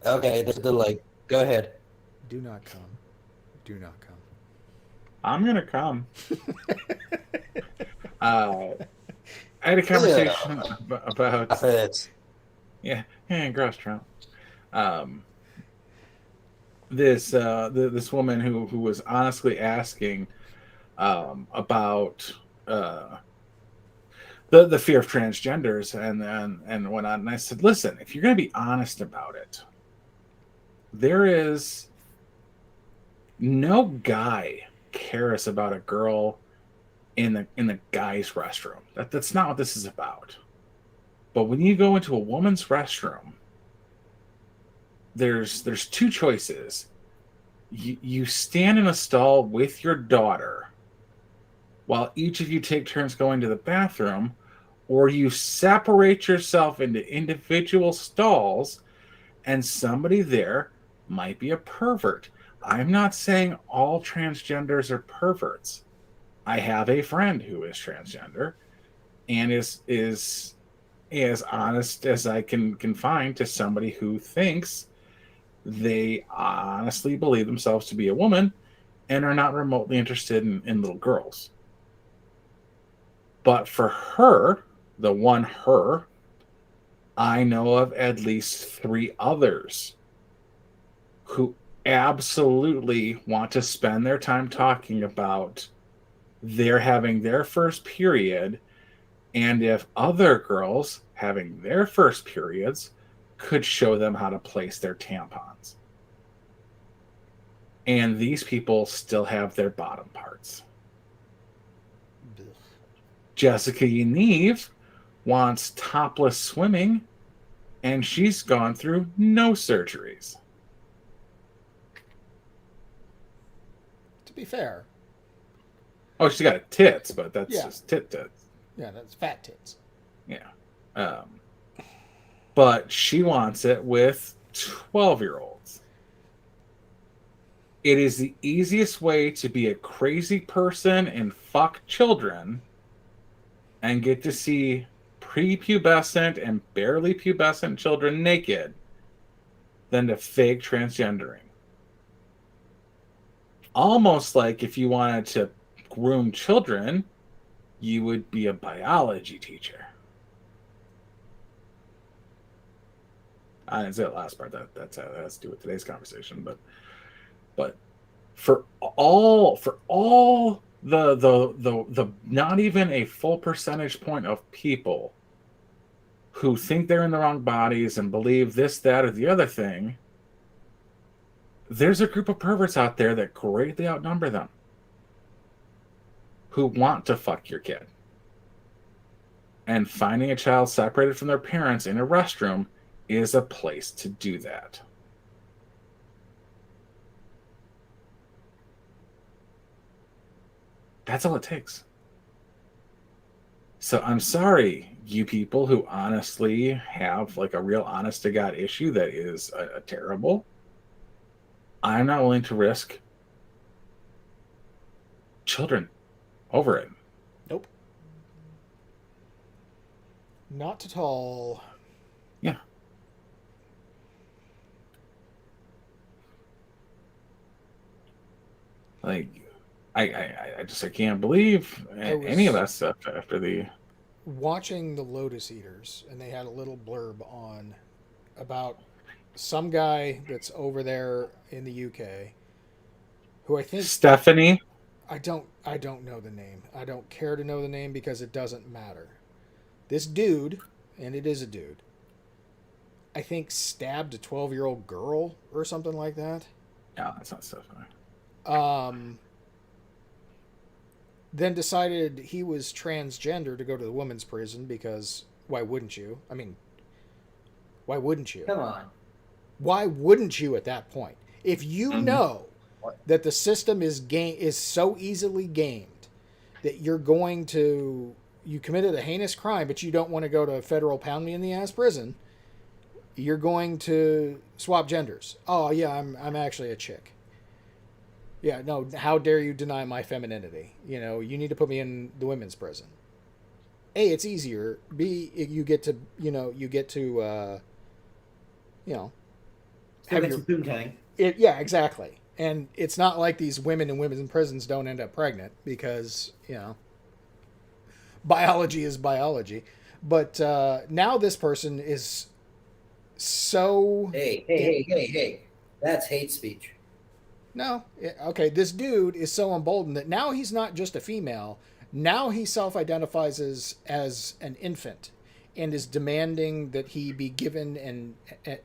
Okay, they're like, go ahead. Do not come. Do not come. I'm gonna come. I had a conversation about gross Trump. This woman who was honestly asking about the fear of transgenders and whatnot, and I said, listen, if you're going to be honest about it, there is no guy cares about a girl in the guy's restroom. That's not what this is about. But when you go into a woman's restroom, there's two choices. You stand in a stall with your daughter while each of you take turns going to the bathroom, or you separate yourself into individual stalls, and somebody there might be a pervert. I'm not saying all transgenders are perverts. I have a friend who is transgender and is as honest as I can find to somebody who thinks they honestly believe themselves to be a woman and are not remotely interested in little girls. But for her, the one her, I know of at least 3 others who absolutely want to spend their time talking about they're having their first period, and if other girls having their first periods could show them how to place their tampons. And these people still have their bottom parts. Jessica Yaniv wants topless swimming and she's gone through no surgeries. To be fair. Oh, she's got tits, but that's just tits. Yeah, that's fat tits. Yeah. But she wants it with 12-year-olds. It is the easiest way to be a crazy person and fuck children and get to see prepubescent and barely pubescent children naked than to fake transgendering. Almost like if you wanted to groom children, you would be a biology teacher. I didn't say the last part. That's how that has to do with today's conversation. But for all the not even a full percentage point of people who think they're in the wrong bodies and believe this, that, or the other thing, there's a group of perverts out there that greatly outnumber them who want to fuck your kid. And finding a child separated from their parents in a restroom is a place to do that. That's all it takes. So I'm sorry, you people who honestly have like a real honest to God issue that is a terrible. I'm not willing to risk children over it. Nope. Not at all. Yeah. Like, I just can't believe any of that stuff after the watching the Lotus Eaters, and they had a little blurb on about some guy that's over there in the UK who I think Stephanie. I don't know the name. I don't care to know the name because it doesn't matter. This dude, and it is a dude, I think stabbed a 12-year-old girl or something like that. No, that's not Stephanie. Then decided he was transgender to go to the women's prison because why wouldn't you? I mean, why wouldn't you? Come on. Why wouldn't you at that point? If you know that the system is so easily gamed that you committed a heinous crime, but you don't want to go to a federal pound me in the ass prison, you're going to swap genders. Oh yeah, I'm actually a chick. Yeah, no, how dare you deny my femininity? You know, you need to put me in the women's prison. A, it's easier. B, you get to Have some poontang. Yeah, exactly. And it's not like these women in women's prisons don't end up pregnant because, biology is biology. But now this person is so... Hey. That's hate speech. No. Okay, this dude is so emboldened that now he's not just a female. Now he self-identifies as an infant and is demanding that he be given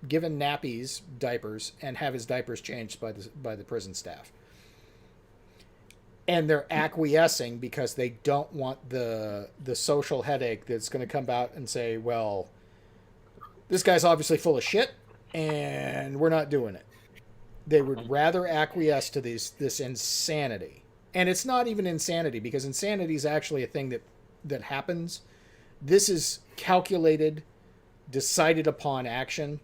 nappies, diapers, and have his diapers changed by the prison staff. And they're acquiescing because they don't want the social headache that's going to come out and say, well, this guy's obviously full of shit, and we're not doing it. They would rather acquiesce to this insanity. And it's not even insanity, because insanity is actually a thing that happens. This is calculated, decided upon action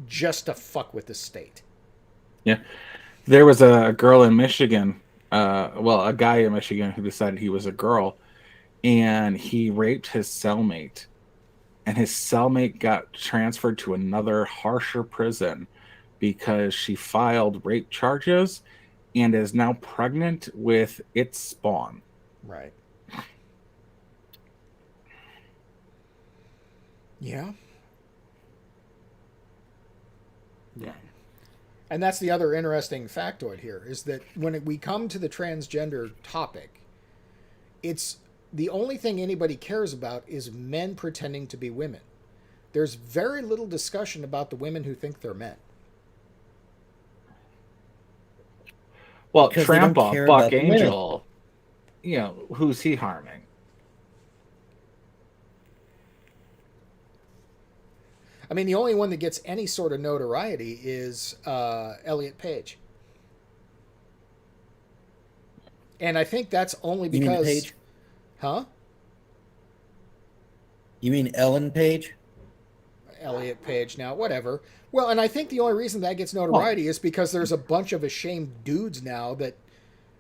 just to fuck with the state. Yeah. There was a girl in Michigan, a guy in Michigan who decided he was a girl, and he raped his cellmate. And his cellmate got transferred to another harsher prison because she filed rape charges and is now pregnant with its spawn. Right. Yeah. Yeah. And that's the other interesting factoid here, is that when we come to the transgender topic, it's the only thing anybody cares about is men pretending to be women. There's very little discussion about the women who think they're men. Well, Because they don't Trampa, care Buck about the women. Angel, who's he harming? I mean, the only one that gets any sort of notoriety is Elliot Page. And I think that's only You mean because... Page? Huh? You mean Ellen Page? Elliot Page now, whatever. Well, and I think the only reason that gets notoriety is because there's a bunch of ashamed dudes now that,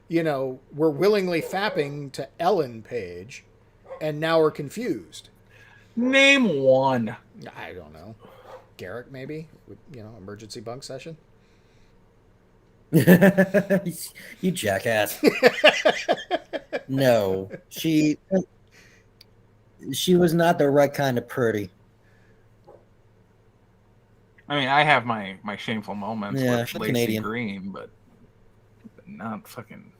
were willingly fapping to Ellen Page and now are confused. Name one. I don't know. Garrick, maybe? Emergency bunk session? You jackass. No, she was not the right kind of pretty. I mean, I have my shameful moments with Lacey Canadian. Green, but not fucking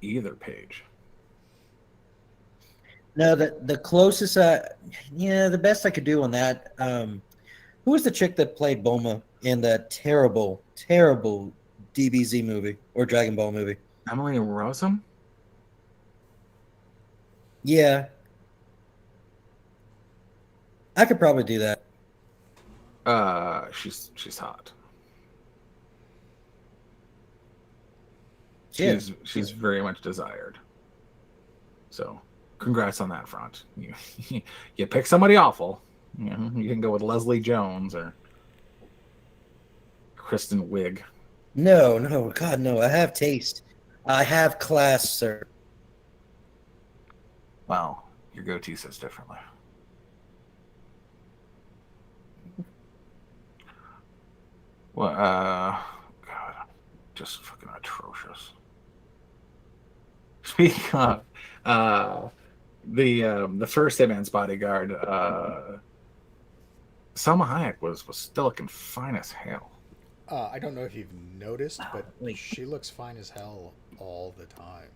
either Page. No, the closest, the best I could do on that. Who was the chick that played Bulma in that terrible, terrible DBZ movie or Dragon Ball movie? Emily Rossum? Yeah, I could probably do that. She's hot. Yeah. She's very much desired. So, congrats on that front. You pick somebody awful. You can go with Leslie Jones or Kristen Wiig. No, God, no. I have taste. I have class, sir. Well, your goatee says differently. Well, God, just fucking atrocious. Speaking of, the first Hitman's Bodyguard, Selma Hayek was still looking fine as hell. I don't know if you've noticed, but wait. she looks fine as hell all the time.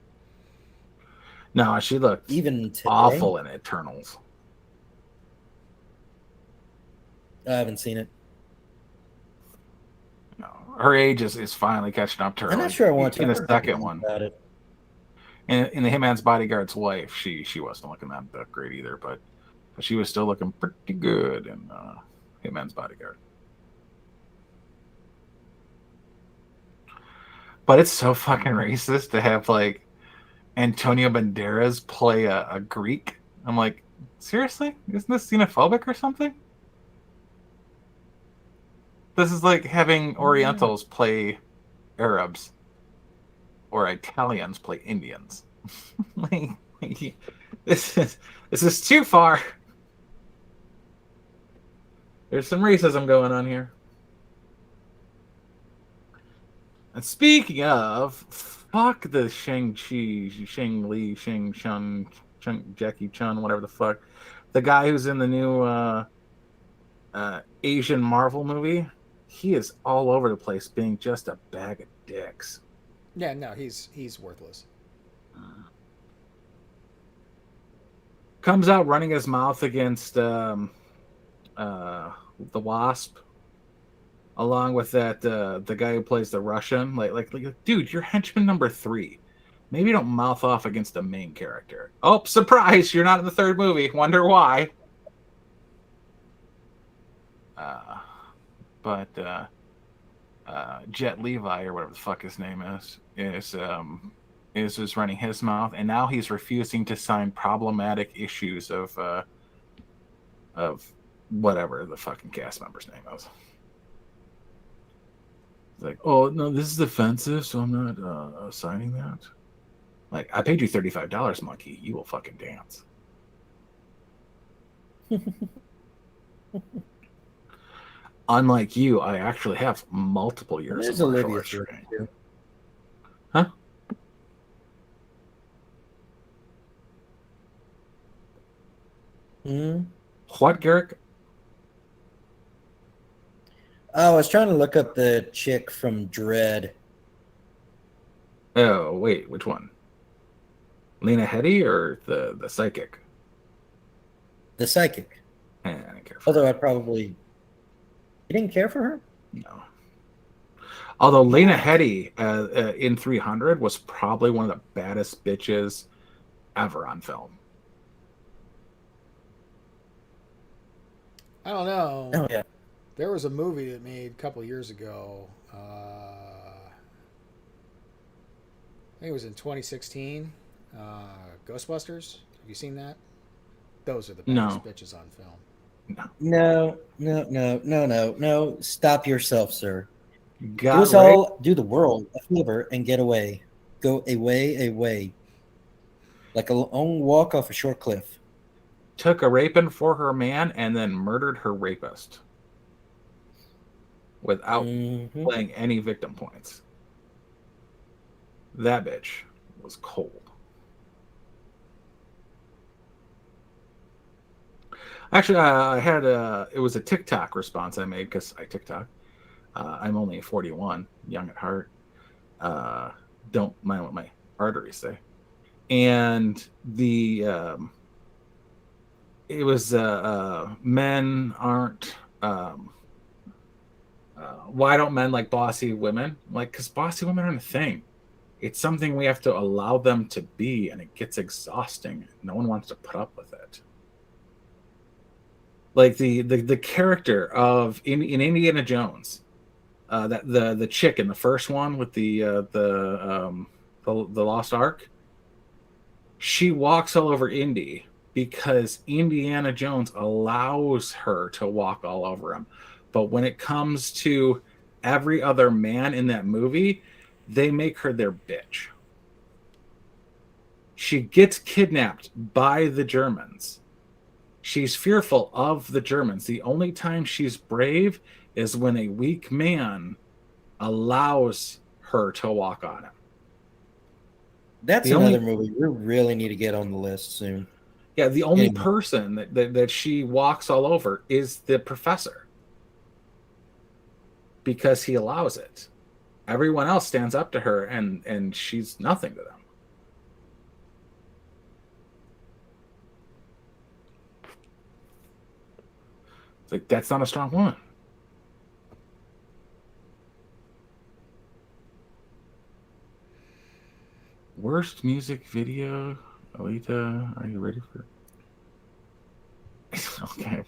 No, she looked Even today? awful in Eternals. I haven't seen it. No, her age is finally catching up to her. I'm not sure I want to. In the second one. About it. In the Hitman's Bodyguard's wife, she wasn't looking that great either, but she was still looking pretty good in Hitman's Bodyguard. But it's so fucking racist to have like Antonio Banderas play a Greek. I'm like, seriously? Isn't this xenophobic or something? This is like having Orientals play Arabs or Italians play Indians. This is too far. There's some racism going on here. And speaking of, fuck the Shang-Chi, Shang-Li, Shang-Chun, Jackie Chun, whatever the fuck. The guy who's in the new Asian Marvel movie, he is all over the place being just a bag of dicks. Yeah, no, he's worthless. Comes out running his mouth against the Wasp, along with that the guy who plays the Russian. Like, dude, you're henchman number 3. Maybe don't mouth off against the main character. Oh, surprise! You're not in the third movie. Wonder why. But Jet Levi, or whatever the fuck his name is running his mouth, and now he's refusing to sign problematic issues of whatever the fucking cast member's name is. It's like, oh no, this is offensive, so I'm not signing that. Like, I paid you $35, monkey. You will fucking dance. Unlike you, I actually have multiple years There's of martial Olivia arts training. too. Huh? Hmm? What, Garrick? Oh, I was trying to look up the chick from Dread. Oh, wait, which one? Lena Headey or the psychic? The psychic. I didn't care for Although I probably... You didn't care for her? No. Although Lena Headey in 300 was probably one of the baddest bitches ever on film. I don't know. Oh yeah. There was a movie that made a couple years ago. I think it was in 2016. Ghostbusters. Have you seen that? Those are the baddest No. bitches on film. No. Stop yourself, sir. Got raped. Do the world a favor and get away. Go away. Like a long walk off a short cliff. Took a raping for her man and then murdered her rapist without playing any victim points. That bitch was cold. Actually, I had it was a TikTok response I made because I TikTok. I'm only 41, young at heart. Don't mind what my arteries say. And the it was men aren't why don't men like bossy women? Like, because bossy women aren't a thing. It's something we have to allow them to be, and it gets exhausting. No one wants to put up with it. Like the character of in Indiana Jones, that the chick in the first one with the Lost Ark, she walks all over Indy because Indiana Jones allows her to walk all over him. But when it comes to every other man in that movie, they make her their bitch. She gets kidnapped by the Germans. She's fearful of the Germans. The only time she's brave is when a weak man allows her to walk on him. That's another movie we really need to get on the list soon. Yeah, the only person that she walks all over is the professor. Because he allows it. Everyone else stands up to her and she's nothing to them. It's like, that's not a strong woman. Worst music video. Alita, are you ready for it? Okay.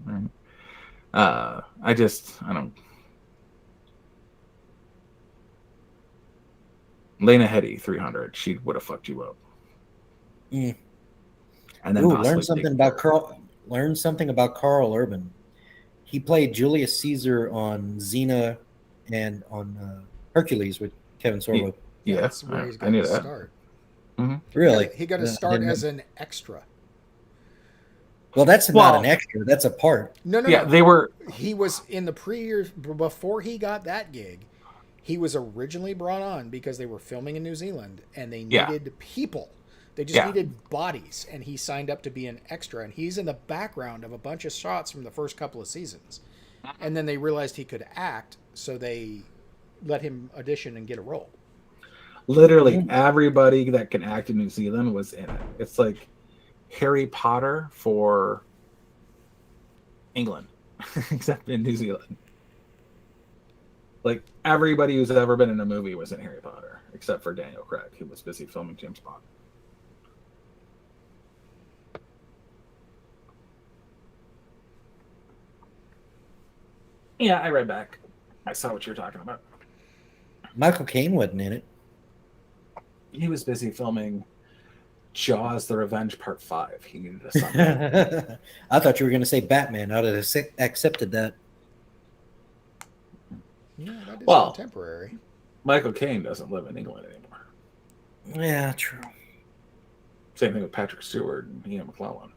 All right. I don't. Lena Headey, 300. She would have fucked you up. Mm. And then learn something about Carl. Learn something about Carl Urban. He played Julius Caesar on Xena and on Hercules with Kevin Sorbo. Yeah, that's where he's got to start. Mm-hmm. Really? He got to start as an extra. Well, that's not an extra. That's a part. No. They were. He was in the pre-years before he got that gig. He was originally brought on because they were filming in New Zealand and they needed people. They just needed bodies, and he signed up to be an extra. And he's in the background of a bunch of shots from the first couple of seasons. And then they realized he could act, so they let him audition and get a role. Literally everybody that can act in New Zealand was in it. It's like Harry Potter for England, except in New Zealand. Like, everybody who's ever been in a movie was in Harry Potter, except for Daniel Craig, who was busy filming James Bond. Yeah, I read back. I saw what you were talking about. Michael Caine wasn't in it. He was busy filming Jaws: The Revenge Part 5. He needed a son. I thought you were going to say Batman. I would have accepted that. Yeah, that is contemporary. Michael Caine doesn't live in England anymore. Yeah, true. Same thing with Patrick Stewart and Ian McKellen.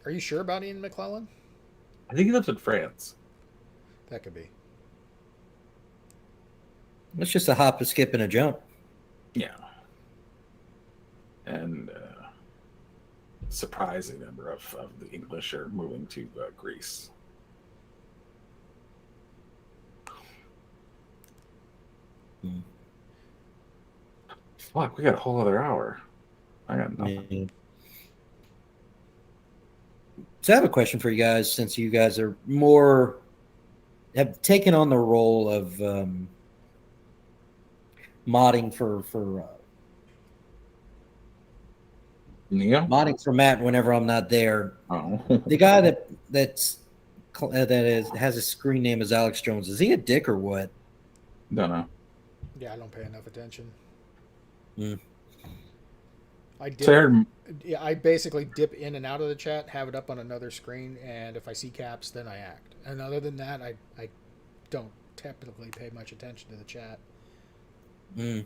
Are you sure about Ian McKellen? I think he lives in France. That could be. It's just a hop, a skip, and a jump. Yeah. And surprising number of the English are moving to Greece. Fuck, we got a whole other hour. I got nothing. Yeah. So I have a question for you guys, since you guys are have taken on the role of modding for Neo? modding for Matt whenever I'm not there. Oh. The guy has a screen name as Alex Jones. Is he a dick or what? Don't know. Yeah, I don't pay enough attention. Hmm. I basically dip in and out of the chat, have it up on another screen, and if I see caps, then I act. And other than that, I don't typically pay much attention to the chat. Okay.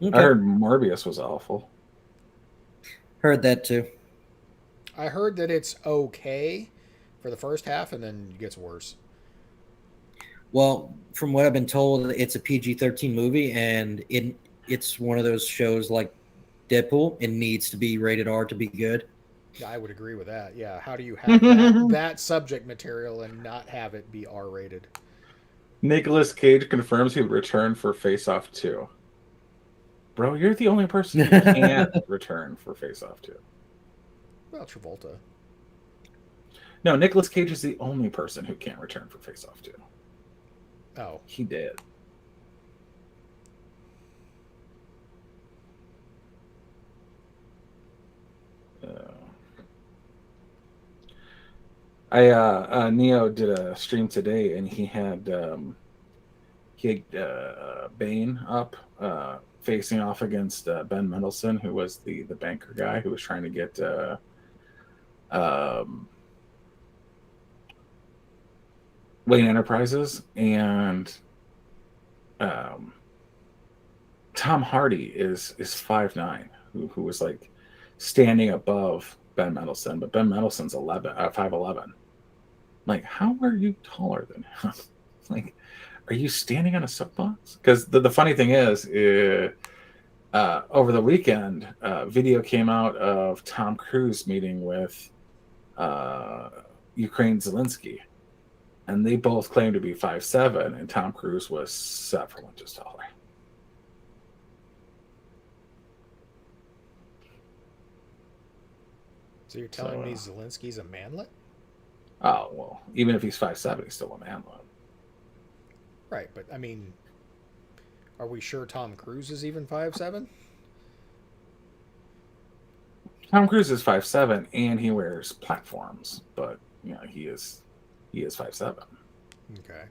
I heard Morbius was awful. Heard that too. I heard that it's okay for the first half, and then it gets worse. Well, from what I've been told, it's a PG-13 movie, and it's one of those shows like Deadpool. It needs to be rated R to be good. Yeah, I would agree with that. Yeah, how do you have that subject material and not have it be R-rated? Nicolas Cage confirms he would return for Face Off 2. Bro, you're the only person who can't return for Face Off 2. Well, Travolta. No, Nicolas Cage is the only person who can't return for Face Off 2. Oh. He did. Neo did a stream today, and he had Bane up facing off against Ben Mendelsohn, who was the banker guy who was trying to get Wayne Enterprises, and Tom Hardy is 5'9", who was like standing above Ben Mendelsohn, but Ben Mendelsohn's 5'11". Like, how are you taller than him? Like, are you standing on a soapbox? Because the funny thing is, over the weekend, video came out of Tom Cruise meeting with Ukraine Zelensky, and they both claimed to be 5'7", and Tom Cruise was several inches taller. So you're telling me Zelensky's a manlet? Oh, well, even if he's 5'7", he's still a manlet. Right, but I mean, are we sure Tom Cruise is even 5'7"? Tom Cruise is 5'7", and he wears platforms, but you know he is 5'7". Okay.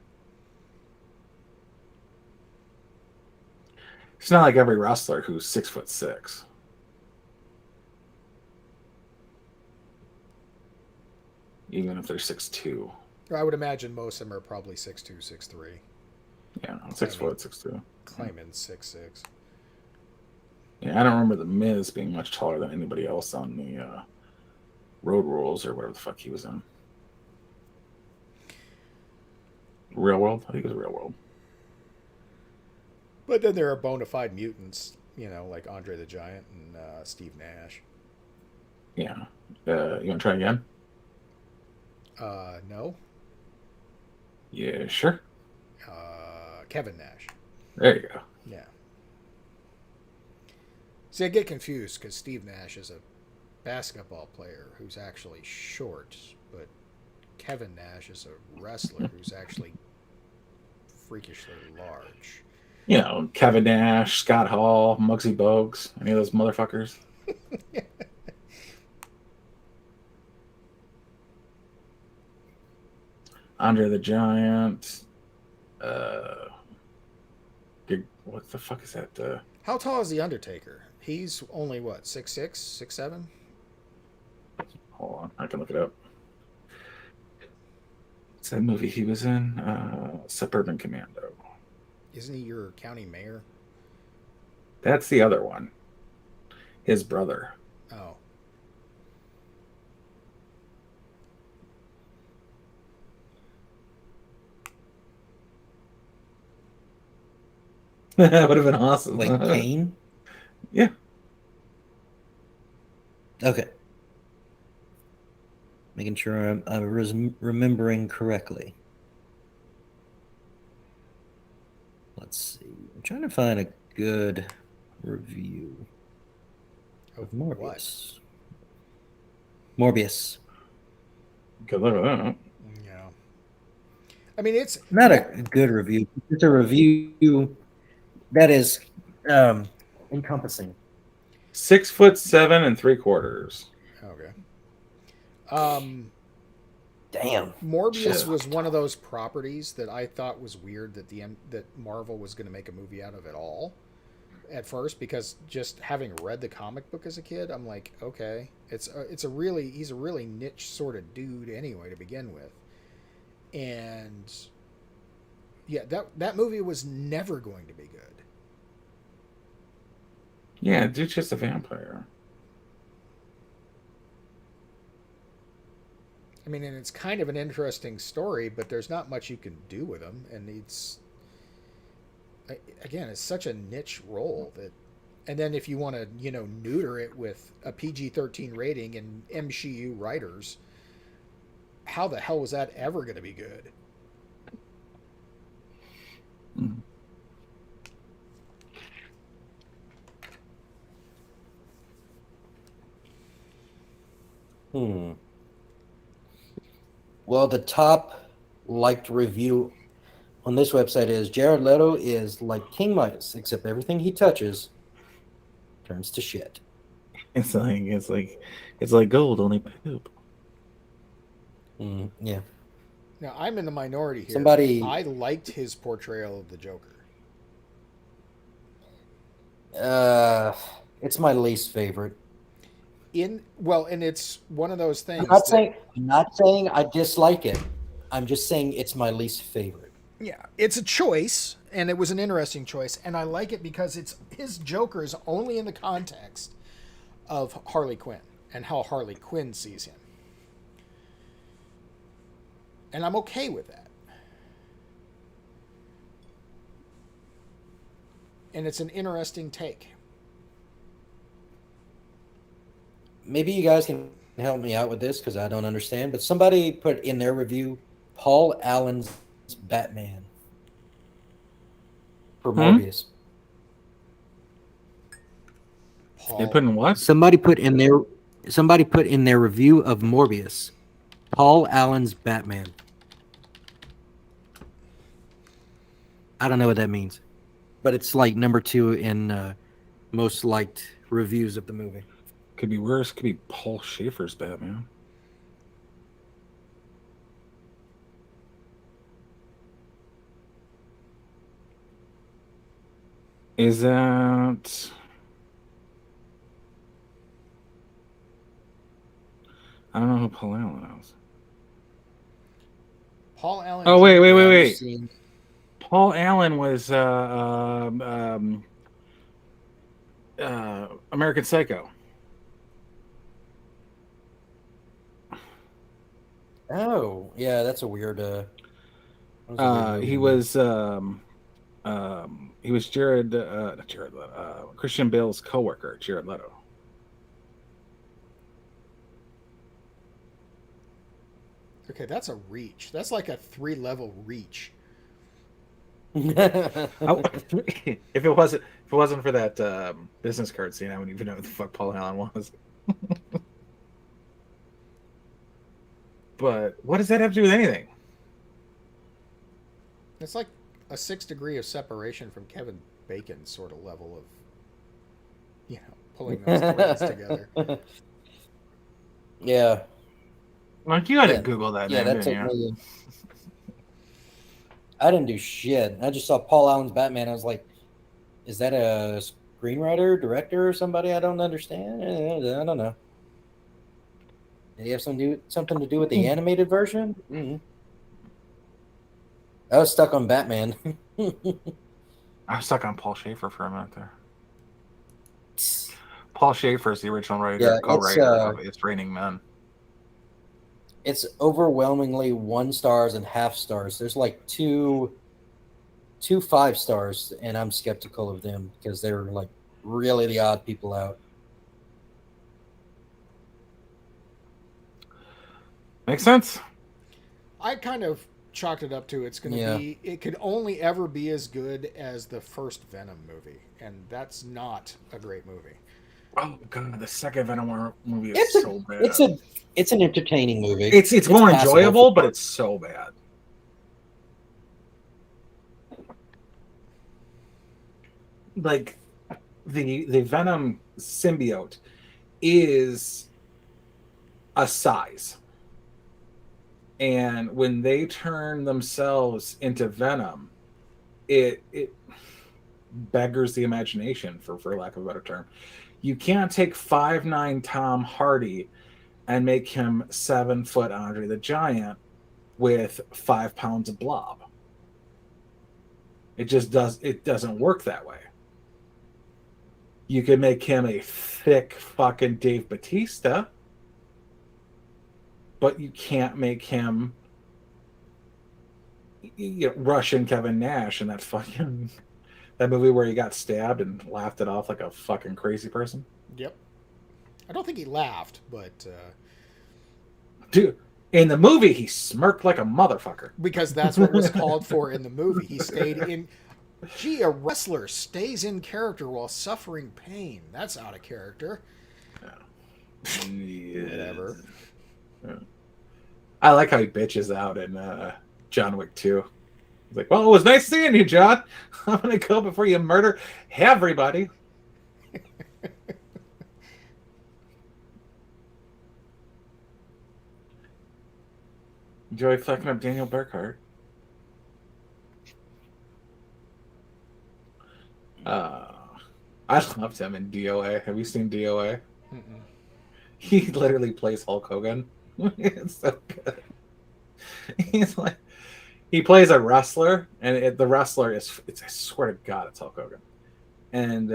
It's not like every wrestler who's 6'6". Even if they're 6'2". I would imagine most of them are probably 6'2", 6'3". Yeah, 6 foot, 6'2". Claiming 6'6". Yeah, I don't remember the Miz being much taller than anybody else on the Road Rules or whatever the fuck he was in. Real World? I think it was Real World. But then there are bona fide mutants, you know, like Andre the Giant and Steve Nash. Yeah. You want to try again? No. Yeah, sure. Kevin Nash. There you go. Yeah. See, I get confused because Steve Nash is a basketball player who's actually short, but Kevin Nash is a wrestler who's actually freakishly large. You know, Kevin Nash, Scott Hall, Muggsy Bogues, any of those motherfuckers. Andre the Giant. What the fuck is that? How tall is the Undertaker? He's only what, 6'6", 6'7"? Hold on, I can look it up. What's that movie he was in? Suburban Commando. Isn't he your county mayor? That's the other one. His brother. Oh. That would have been awesome. Like Kane? Yeah. Okay. Making sure I'm remembering correctly. Let's see. I'm trying to find a good review of Morbius. Morbius. Good luck with that. Yeah. I mean, it's Not a good review. It's a review that is encompassing. 6'7" 3/4. Okay. Damn. Morbius Shit. was one of those properties that I thought was weird that that Marvel was going to make a movie out of it all at first, because just having read the comic book as a kid, I'm like, okay, he's a really niche sort of dude anyway to begin with, and yeah, that movie was never going to be good. Yeah, dude's just a vampire. I mean, and it's kind of an interesting story, but there's not much you can do with him, and it's such a niche role that, and then if you want to, neuter it with a PG-13 rating and MCU writers, how the hell was that ever going to be good? Well, the top liked review on this website is Jared Leto is like King Midas, except everything he touches turns to shit. It's like gold, only poop. Yeah. Now, I'm in the minority here. Somebody- I liked his portrayal of the Joker. It's my least favorite. And it's one of those things. I'm not saying I dislike it. I'm just saying it's my least favorite. Yeah, it's a choice, and it was an interesting choice, and I like it because his Joker is only in the context of Harley Quinn and how Harley Quinn sees him. And I'm okay with that. And it's an interesting take. Maybe you guys can help me out with this because I don't understand. But somebody put in their review Paul Allen's Batman for Morbius. They put in what? Somebody put in their review of Morbius Paul Allen's Batman. I don't know what that means, but it's like number 2 in most liked reviews of the movie. Could be worse. Could be Paul Schaefer's Batman. Is that... I don't know who Paul Allen is. Paul Allen. Oh, wait. Yeah, Paul Allen was American Psycho. Oh, yeah, that's a weird. He was Jared, not Jared Leto, Christian Bale's coworker, Jared Leto. Okay, that's a reach. That's like a 3-level reach. If it wasn't for that business card scene, I wouldn't even know what the fuck Paul Allen was. But what does that have to do with anything? It's like a 6 degree of separation from Kevin Bacon sort of level of, pulling those threads together. Yeah. Like, you had to Google that Yeah, name, that's didn't you? I didn't do shit. I just saw Paul Allen's Batman. I was like, is that a screenwriter, director, or somebody I don't understand? I don't know. Did he have something to do with the animated version? Mm-hmm. I was stuck on Batman. I was stuck on Paul Schaefer for a minute there. Paul Schaefer is the original writer, co-writer of It's Raining Men. It's overwhelmingly 1 stars and half stars. There's like two 5 stars, and I'm skeptical of them because they're like really the odd people out. Makes sense. I kind of chalked it up to it could only ever be as good as the first Venom movie, and that's not a great movie. Oh god, the second Venom movie is so bad. It's an entertaining movie. It's more enjoyable, but it's so bad. Like, the Venom symbiote is a size. And when they turn themselves into Venom, it beggars the imagination, for lack of a better term. You can't take 5'9" Tom Hardy and make him 7-foot Andre the Giant with 5 pounds of blob. It doesn't work that way. You could make him a thick fucking Dave Bautista, but you can't make him Russian Kevin Nash in that fucking that movie where he got stabbed and laughed it off like a fucking crazy person. Yep. I don't think he laughed, but dude, in the movie he smirked like a motherfucker because that's what was called for in the movie. He stayed in. Gee, a wrestler stays in character while suffering pain. That's out of character. Yeah. Whatever. Yeah. I like how he bitches out in John Wick 2. He's like, well, it was nice seeing you, John. I'm going to go before you murder everybody. Enjoy fucking up Daniel Burkhart. I loved him in DOA. Have you seen DOA? Mm-mm. He literally plays Hulk Hogan. It's so good. He's like, he plays a wrestler, and the wrestler is, I swear to God, it's Hulk Hogan. And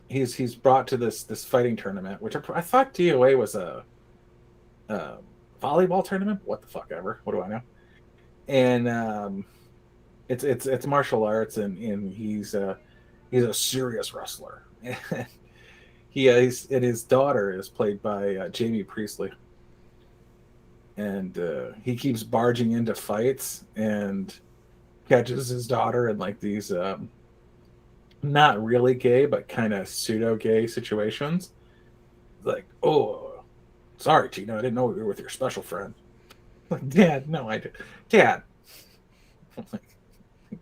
he's brought to this fighting tournament, which I thought DOA was a volleyball tournament. What the fuck ever? What do I know? And it's martial arts, and he's a serious wrestler. And his daughter is played by Jamie Priestley. And he keeps barging into fights and catches his daughter in like these not really gay but kind of pseudo gay situations. Like, oh, sorry, Tina, I didn't know you were with your special friend. Like, Dad, no, I did. Dad, I'm like,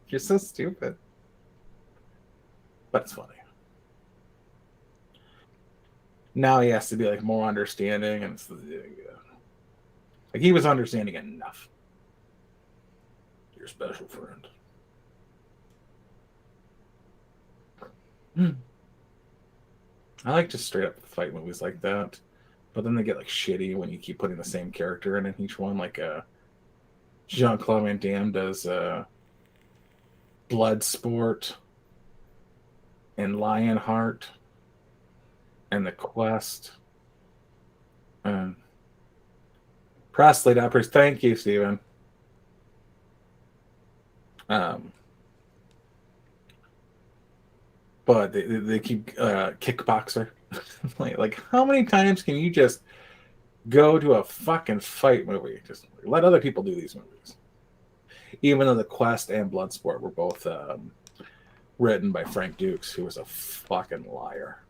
you're so stupid, but it's funny. Now he has to be like more understanding, and it's like he was understanding enough. Your special friend. I like just straight up fight movies like that, but then they get like shitty when you keep putting the same character in each one. Like Jean-Claude Van Damme does Bloodsport and Lionheart and The Quest. Presley, thank you, Steven. But they keep Kickboxer. like, how many times can you just go to a fucking fight movie? Just let other people do these movies. Even though The Quest and Bloodsport were both written by Frank Dukes, who was a fucking liar.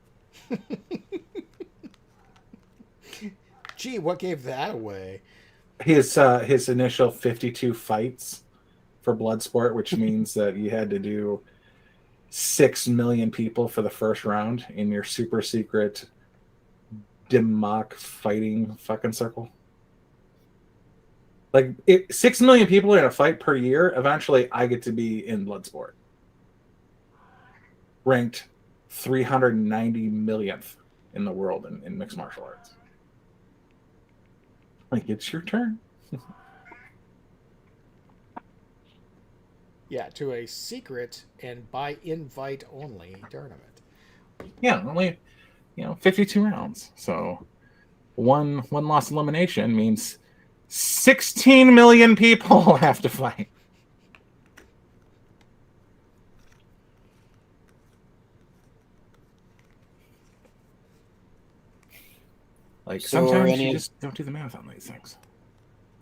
Gee, what gave that away? His initial 52 fights for Bloodsport, which means that you had to do 6 million people for the first round in your super secret Dimmock fighting fucking circle. Like 6 million people in a fight per year. Eventually, I get to be in Bloodsport, ranked 390 millionth in the world in mixed martial arts. Like, it's your turn. Yeah, to a secret and by invite only tournament. Yeah, only 52 rounds. So one loss elimination means 16 million people have to fight. Like, So sometimes you just don't do the math on these things.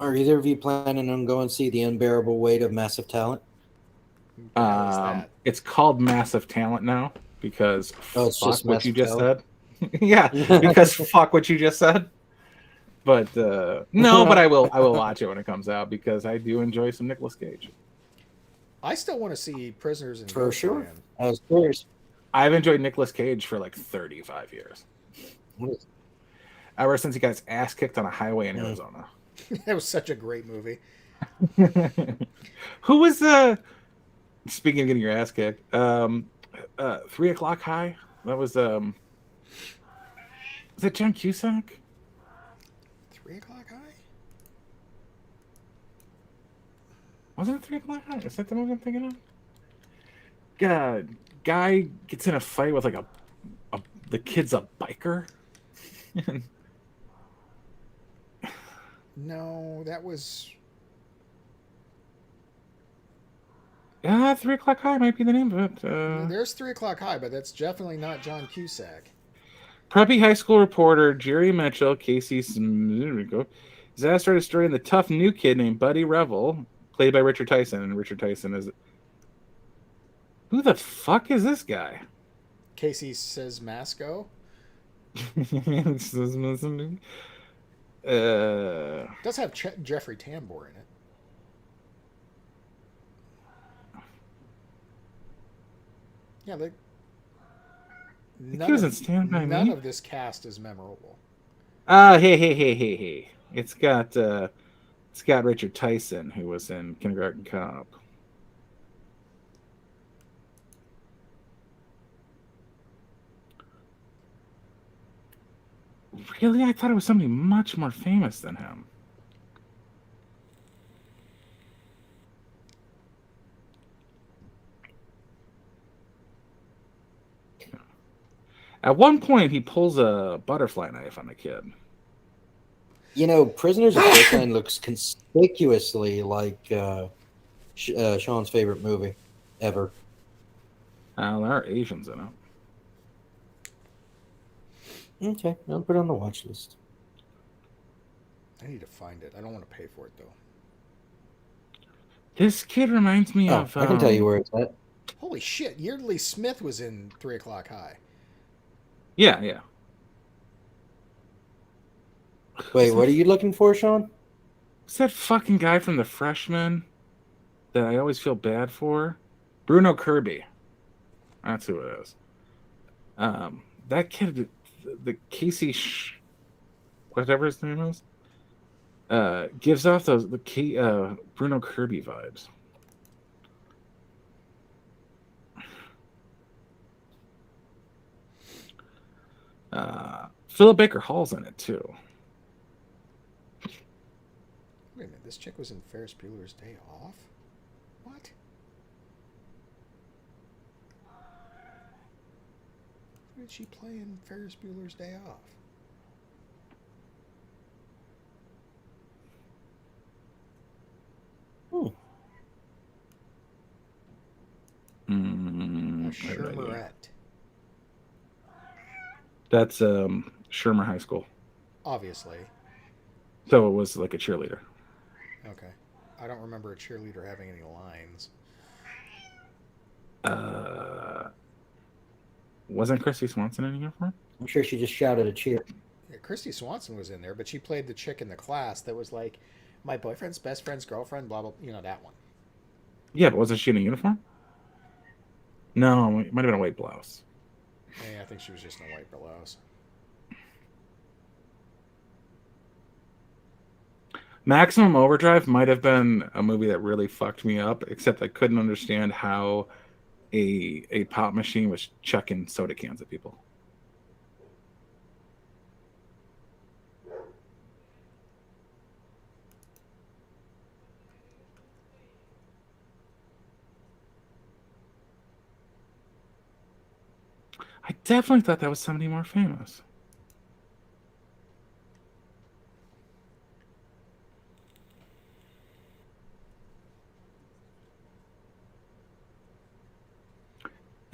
Are either of you planning on going to see The Unbearable Weight of Massive Talent? It's called Massive Talent now because it's fuck just what you Massive just said. Yeah, because fuck what you just said. But no, but I will watch it when it comes out because I do enjoy some Nicolas Cage. I still want to see Prisoners in For sure. Ghostland. I was curious. I've enjoyed Nicolas Cage for like 35 years. Ever since he got his ass kicked on a highway in Arizona. That was such a great movie. Who was speaking of getting your ass kicked, 3 O'Clock High? That was it John Cusack? 3 O'Clock High? Wasn't it 3 O'Clock High? Is that the movie I'm thinking of? God, guy gets in a fight with like the kid's a biker. No, that was... 3 O'Clock High might be the name of it. There's 3 O'Clock High, but that's definitely not John Cusack. Preppy high school reporter Jerry Mitchell, Casey is asked to story in the tough new kid named Buddy Revel, played by Richard Tyson. And Richard Tyson is... Who the fuck is this guy? Casey says Masco. Does have Jeffrey Tambor in it. Yeah, like none of this cast is memorable. Hey. It's got Richard Tyson, who was in Kindergarten Cop. Really? I thought it was somebody much more famous than him. At one point, he pulls a butterfly knife on the kid. You know, Prisoners of Brooklyn looks conspicuously like Sean's favorite movie ever. There are Asians in it. Okay, I'll put it on the watch list. I need to find it. I don't want to pay for it, though. This kid reminds me of... I can tell you where it's at. Holy shit, Yeardley Smith was in 3 O'Clock High. Yeah. Wait, what are you looking for, Sean? What's that fucking guy from The Freshman that I always feel bad for? Bruno Kirby. That's who it is. That kid, the Casey, whatever his name is, gives off the Bruno Kirby vibes. Philip Baker Hall's in it too. Wait a minute, this chick was in Ferris Bueller's Day Off? What? Who did she play in Ferris Bueller's Day Off? Shermerette. That's Shermer High School. Obviously. So it was like a cheerleader. Okay. I don't remember a cheerleader having any lines. Wasn't Christy Swanson in uniform? I'm sure she just shouted a cheer. Yeah, Christy Swanson was in there, but she played the chick in the class that was like, my boyfriend's best friend's girlfriend, blah, blah, you know, that one. Yeah, but wasn't she in a uniform? No, it might have been a white blouse. Yeah, I think she was just in a white blouse. Maximum Overdrive might have been a movie that really fucked me up, except I couldn't understand how a pop machine was chucking soda cans at people. I definitely thought that was somebody more famous.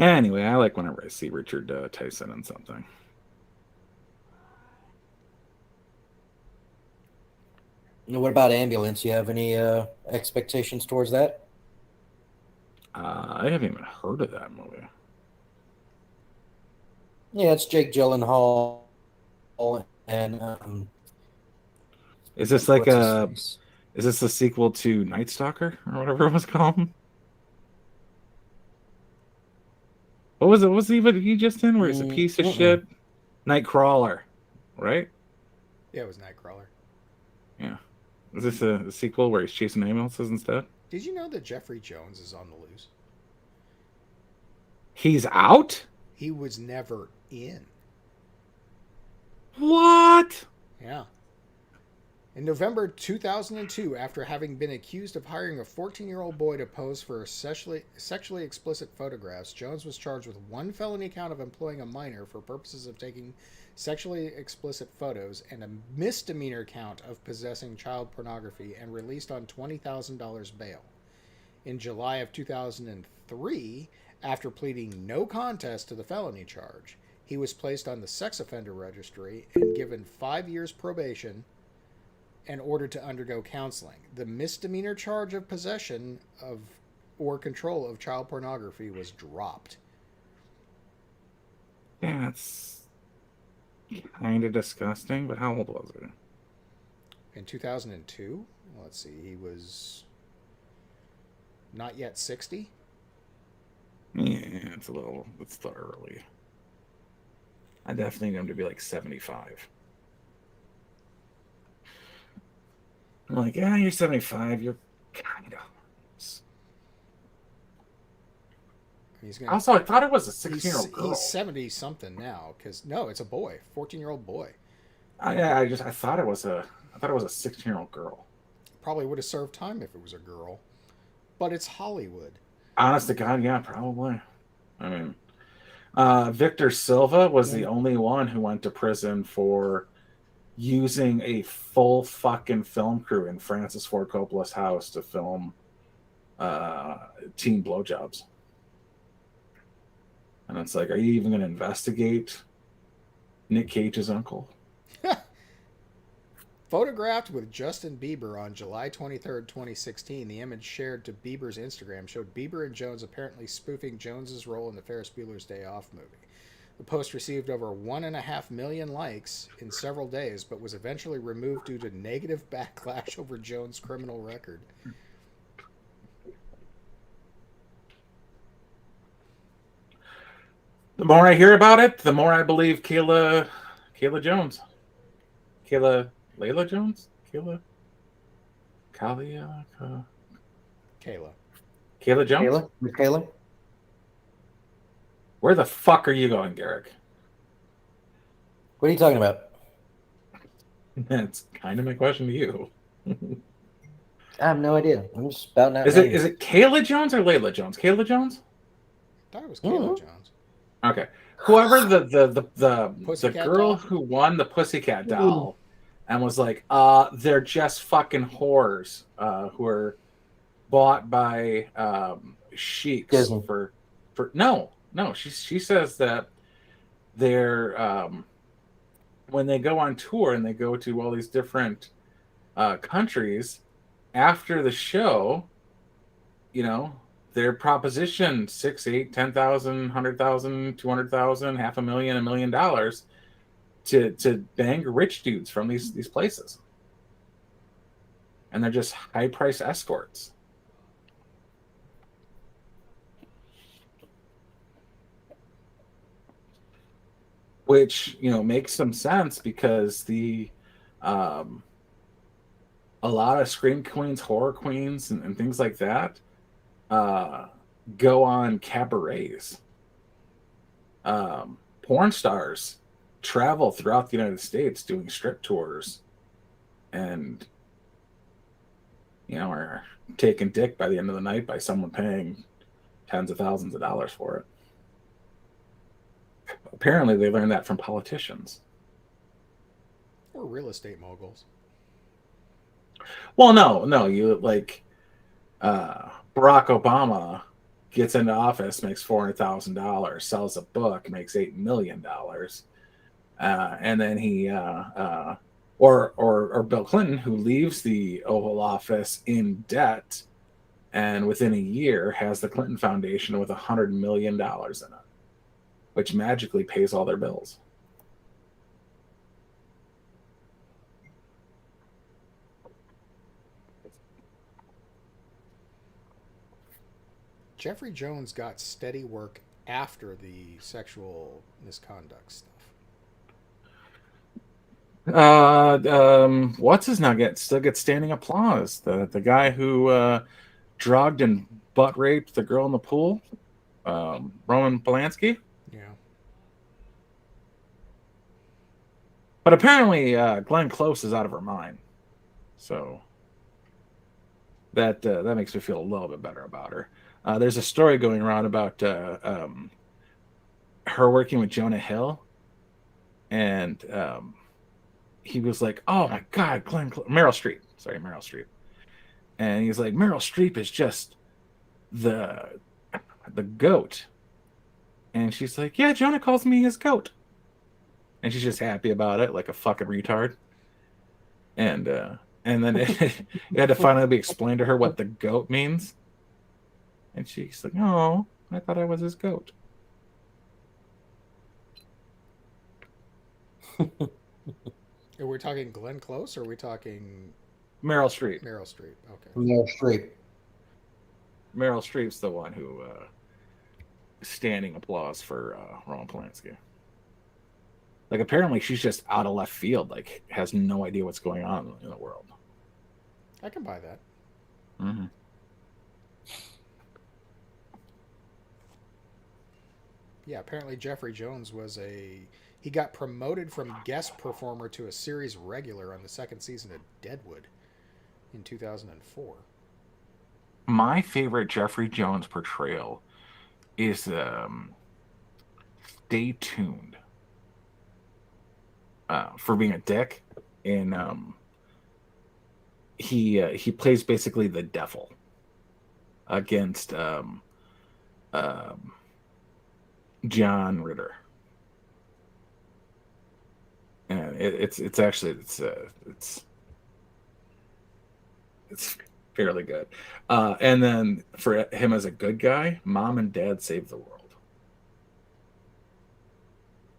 Anyway, I like whenever I see Richard Tyson in something. What about Ambulance? You have any expectations towards that? I haven't even heard of that movie. Yeah, it's Jake Gyllenhaal and is this like is this a sequel to Night Stalker or whatever it was called? What was it? What was he just in? Where he's a piece of Mm-mm. shit? Nightcrawler, right? Yeah, it was Nightcrawler. Yeah. Is this a sequel where he's chasing ambulances instead? Did you know that Jeffrey Jones is on the loose? He's out? He was never in. What? Yeah. In November 2002, after having been accused of hiring a 14-year-old boy to pose for sexually explicit photographs, Jones was charged with one felony count of employing a minor for purposes of taking sexually explicit photos and a misdemeanor count of possessing child pornography, and released on $20,000 bail. In July of 2003, after pleading no contest to the felony charge, he was placed on the sex offender registry and given 5 years probation and ordered to undergo counseling. The misdemeanor charge of possession of or control of child pornography was dropped. That's kind of disgusting, but how old was he? In 2002, let's see, he was not yet 60. Yeah, it's still early. I definitely need him to be like 75. I'm like, yeah, you're 75. You're kind of. He's gonna. Also, I thought it was a 16-year-old girl. He's 70 something now, because no, it's a boy, 14-year-old boy. I thought it was a 16-year-old girl. Probably would have served time if it was a girl, but it's Hollywood. Honest to God, yeah, probably. I mean, Victor Silva was the only one who went to prison for using a full fucking film crew in Francis Ford Coppola's house to film teen blowjobs. And it's like, are you even going to investigate Nick Cage's uncle? Photographed with Justin Bieber on July 23rd, 2016, the image shared to Bieber's Instagram showed Bieber and Jones apparently spoofing Jones's role in the Ferris Bueller's Day Off movie. The post received over 1.5 million likes in several days, but was eventually removed due to negative backlash over Jones' criminal record. The more I hear about it, the more I believe Layla Jones. Kayla Jones? Kayla Jones? Kayla? Where the fuck are you going, Garrick? What are you talking about? That's kind of my question to you. I have no idea. I'm just spouting out Is it Kayla Jones or Layla Jones? Kayla Jones? I thought it was Kayla Jones. Okay. Whoever the girl doll? who won the Pussycat doll and was like, they're just fucking whores who are bought by sheiks Disney. for no. She says that they're when they go on tour and they go to all these different countries after the show, you know, their proposition 6, 8, 10,000, 100,000, 200,000, $500,000, $1 million to bang rich dudes from these places, and they're just high price escorts. Which, you know, makes some sense because a lot of scream queens, horror queens, and things like that go on cabarets. Porn stars travel throughout the United States doing strip tours, and you know, are taken dick by the end of the night by someone paying tens of thousands of dollars for it. Apparently, they learned that from politicians. Or real estate moguls. Well, no, you like Barack Obama gets into office, makes $400,000, sells a book, makes $8 million, and then he or Bill Clinton, who leaves the Oval Office in debt, and within a year has the Clinton Foundation with $100 million in it, which magically pays all their bills. Jeffrey Jones got steady work after the sexual misconduct stuff. What's his nugget still gets standing applause. The guy who drugged and butt raped the girl in the pool, Roman Polanski. Yeah. But apparently, Glenn Close is out of her mind, so that makes me feel a little bit better about her. There's a story going around about her working with Jonah Hill, and he was like, "Oh my God, Meryl Streep, sorry, Meryl Streep," and he's like, "Meryl Streep is just the goat," and she's like, "Yeah, Jonah calls me his goat," and she's just happy about it, like a fucking retard, and then it had to finally be explained to her what the goat means, and she's like, "Oh, I thought I was his goat." Are we talking Glenn Close or are we talking Meryl Streep. Meryl Streep? Okay. Meryl Streep. Meryl Streep's the one who standing applause for Roman Polanski. Like, apparently she's just out of left field, like has no idea what's going on in the world. I can buy that. Mm-hmm. Yeah, apparently Jeffrey Jones he got promoted from guest performer to a series regular on the second season of Deadwood in 2004. My favorite Jeffrey Jones portrayal is Stay Tuned for being a dick, and he plays basically the devil against John Ritter, and it's actually fairly good. And then for him as a good guy, Mom and Dad Save the World.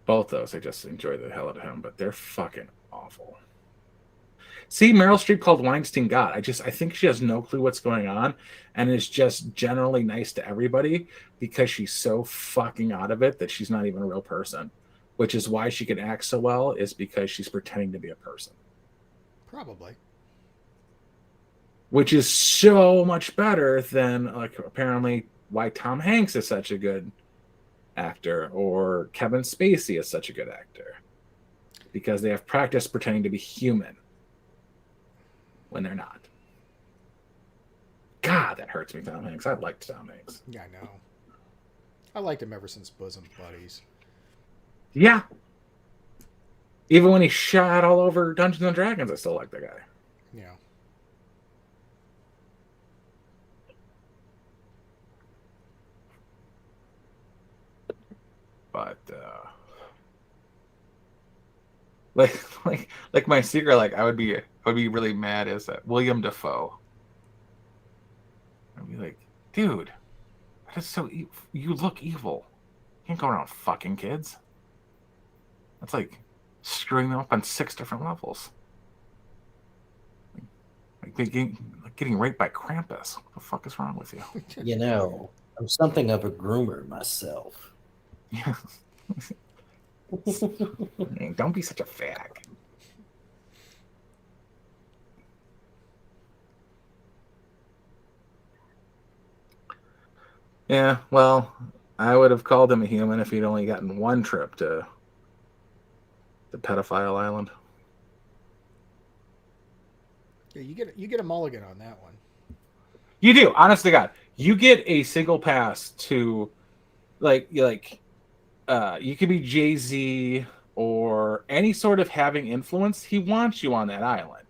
Both those I just enjoy the hell out of him, but they're fucking awful. See, Meryl Streep called Weinstein God. I think she has no clue what's going on and is just generally nice to everybody because she's so fucking out of it that she's not even a real person, which is why she can act so well, is because she's pretending to be a person. Probably. Which is so much better than, like, apparently why Tom Hanks is such a good actor or Kevin Spacey is such a good actor. Because they have practiced pretending to be human when they're not. God, that hurts me, Tom Hanks. I liked Tom Hanks. Yeah, I know. I liked him ever since Bosom Buddies. Yeah. Even when he shot all over Dungeons and Dragons, I still like the guy. Yeah. But like my secret, like I would be really mad is that William Dafoe. I'd be like, dude, that is so evil. You look evil. You can't go around fucking kids. That's like screwing them up on 6 different levels. Like getting raped by Krampus. What the fuck is wrong with you? You know, I'm something of a groomer myself. Yeah. Don't be such a fag. Yeah, well, I would have called him a human if he'd only gotten one trip to the pedophile island. Yeah, you get a mulligan on that one. You do, honest to God. You get a single pass to, like you could be Jay-Z or any sort of having influence. He wants you on that island.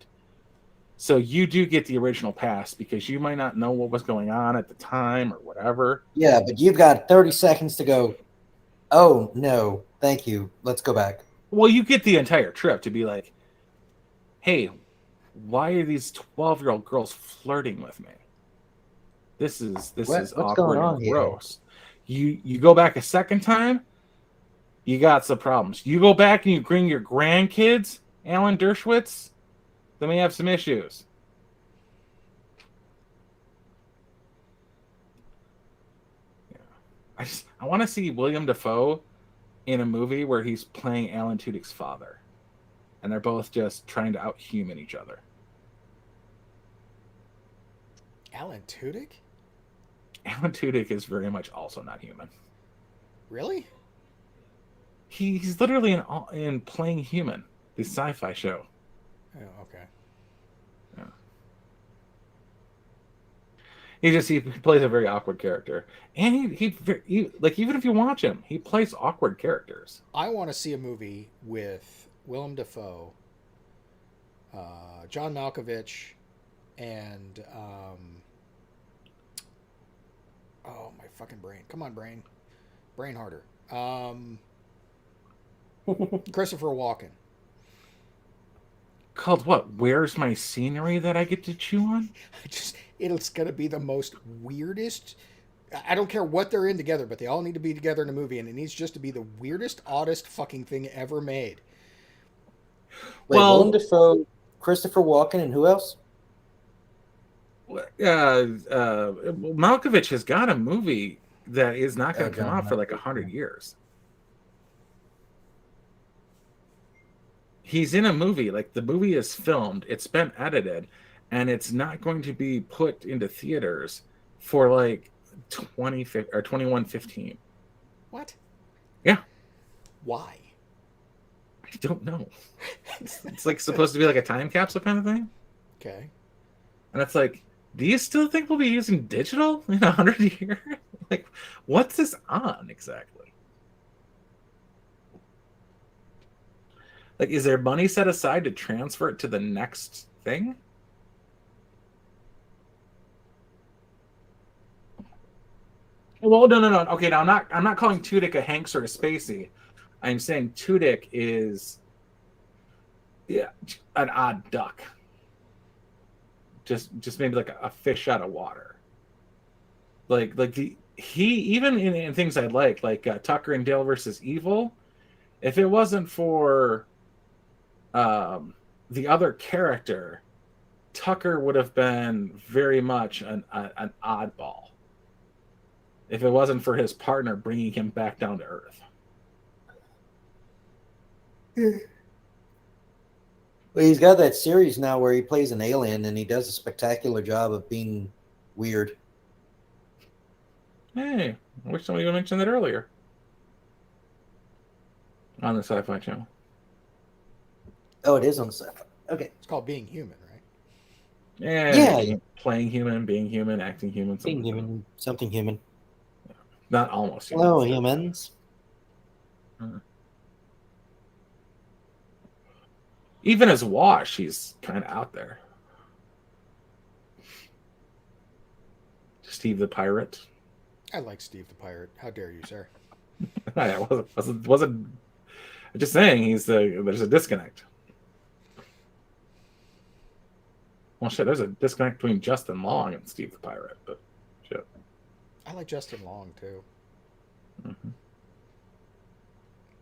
So you do get the original pass because you might not know what was going on at the time or whatever. Yeah, but you've got 30 seconds to go, oh, no, thank you. Let's go back. Well, you get the entire trip to be like, hey, why are these 12-year-old girls flirting with me? This is What's awkward going on and here? gross. You go back a second time, you got some problems. You go back and you bring your grandkids, Alan Dershowitz, then we have some issues. Yeah. I want to see William Dafoe in a movie where he's playing Alan Tudyk's father, and they're both just trying to out-human each other. Alan Tudyk? Alan Tudyk is very much also not human. Really? He's literally in Playing Human, the sci-fi show. Oh, okay. Yeah. He plays a very awkward character, and he like, even if you watch him, he plays awkward characters. I want to see a movie with Willem Dafoe, John Malkovich, and oh, my fucking brain! Come on, brain harder. Christopher Walken. Called what? Where's My Scenery That I Get to Chew On? It's gonna be the most weirdest. I don't care what they're in together, but they all need to be together in a movie, and it needs just to be the weirdest, oddest fucking thing ever made. Wait, Willem Dafoe, Christopher Walken, and who else? Malkovich has got a movie that is not going to come out for like 100 years. He's in a movie, like the movie is filmed, it's been edited, and it's not going to be put into theaters for like 2115. What? Yeah. Why? I don't know. It's like supposed to be like a time capsule kind of thing. Okay. And it's like, do you still think we'll be using digital in 100 years? Like, what's this on exactly? Like, is there money set aside to transfer it to the next thing? Well, no. Okay, now I'm not calling Tudyk a Hanks or a Spacey. I'm saying Tudyk is, yeah, an odd duck. Just maybe like a fish out of water. Like he even in things I like Tucker and Dale versus Evil. If it wasn't for the other character, Tucker would have been very much an oddball. If it wasn't for his partner bringing him back down to earth. Well, he's got that series now where he plays an alien, and he does a spectacular job of being weird. Hey, I wish somebody would mention that earlier. On the Sci-Fi Channel. Oh, it is on the Sci-Fi. Okay. It's called Being Human, right? Yeah. Playing human, being human, acting human. Being human, something human. Not almost human. Hello, humans. Even as Wash, he's kind of out there. Steve the Pirate. I like Steve the Pirate. How dare you, sir? I wasn't. I'm just saying there's a disconnect. Well, shit, there's a disconnect between Justin Long and Steve the Pirate, but shit. I like Justin Long too. Mm-hmm.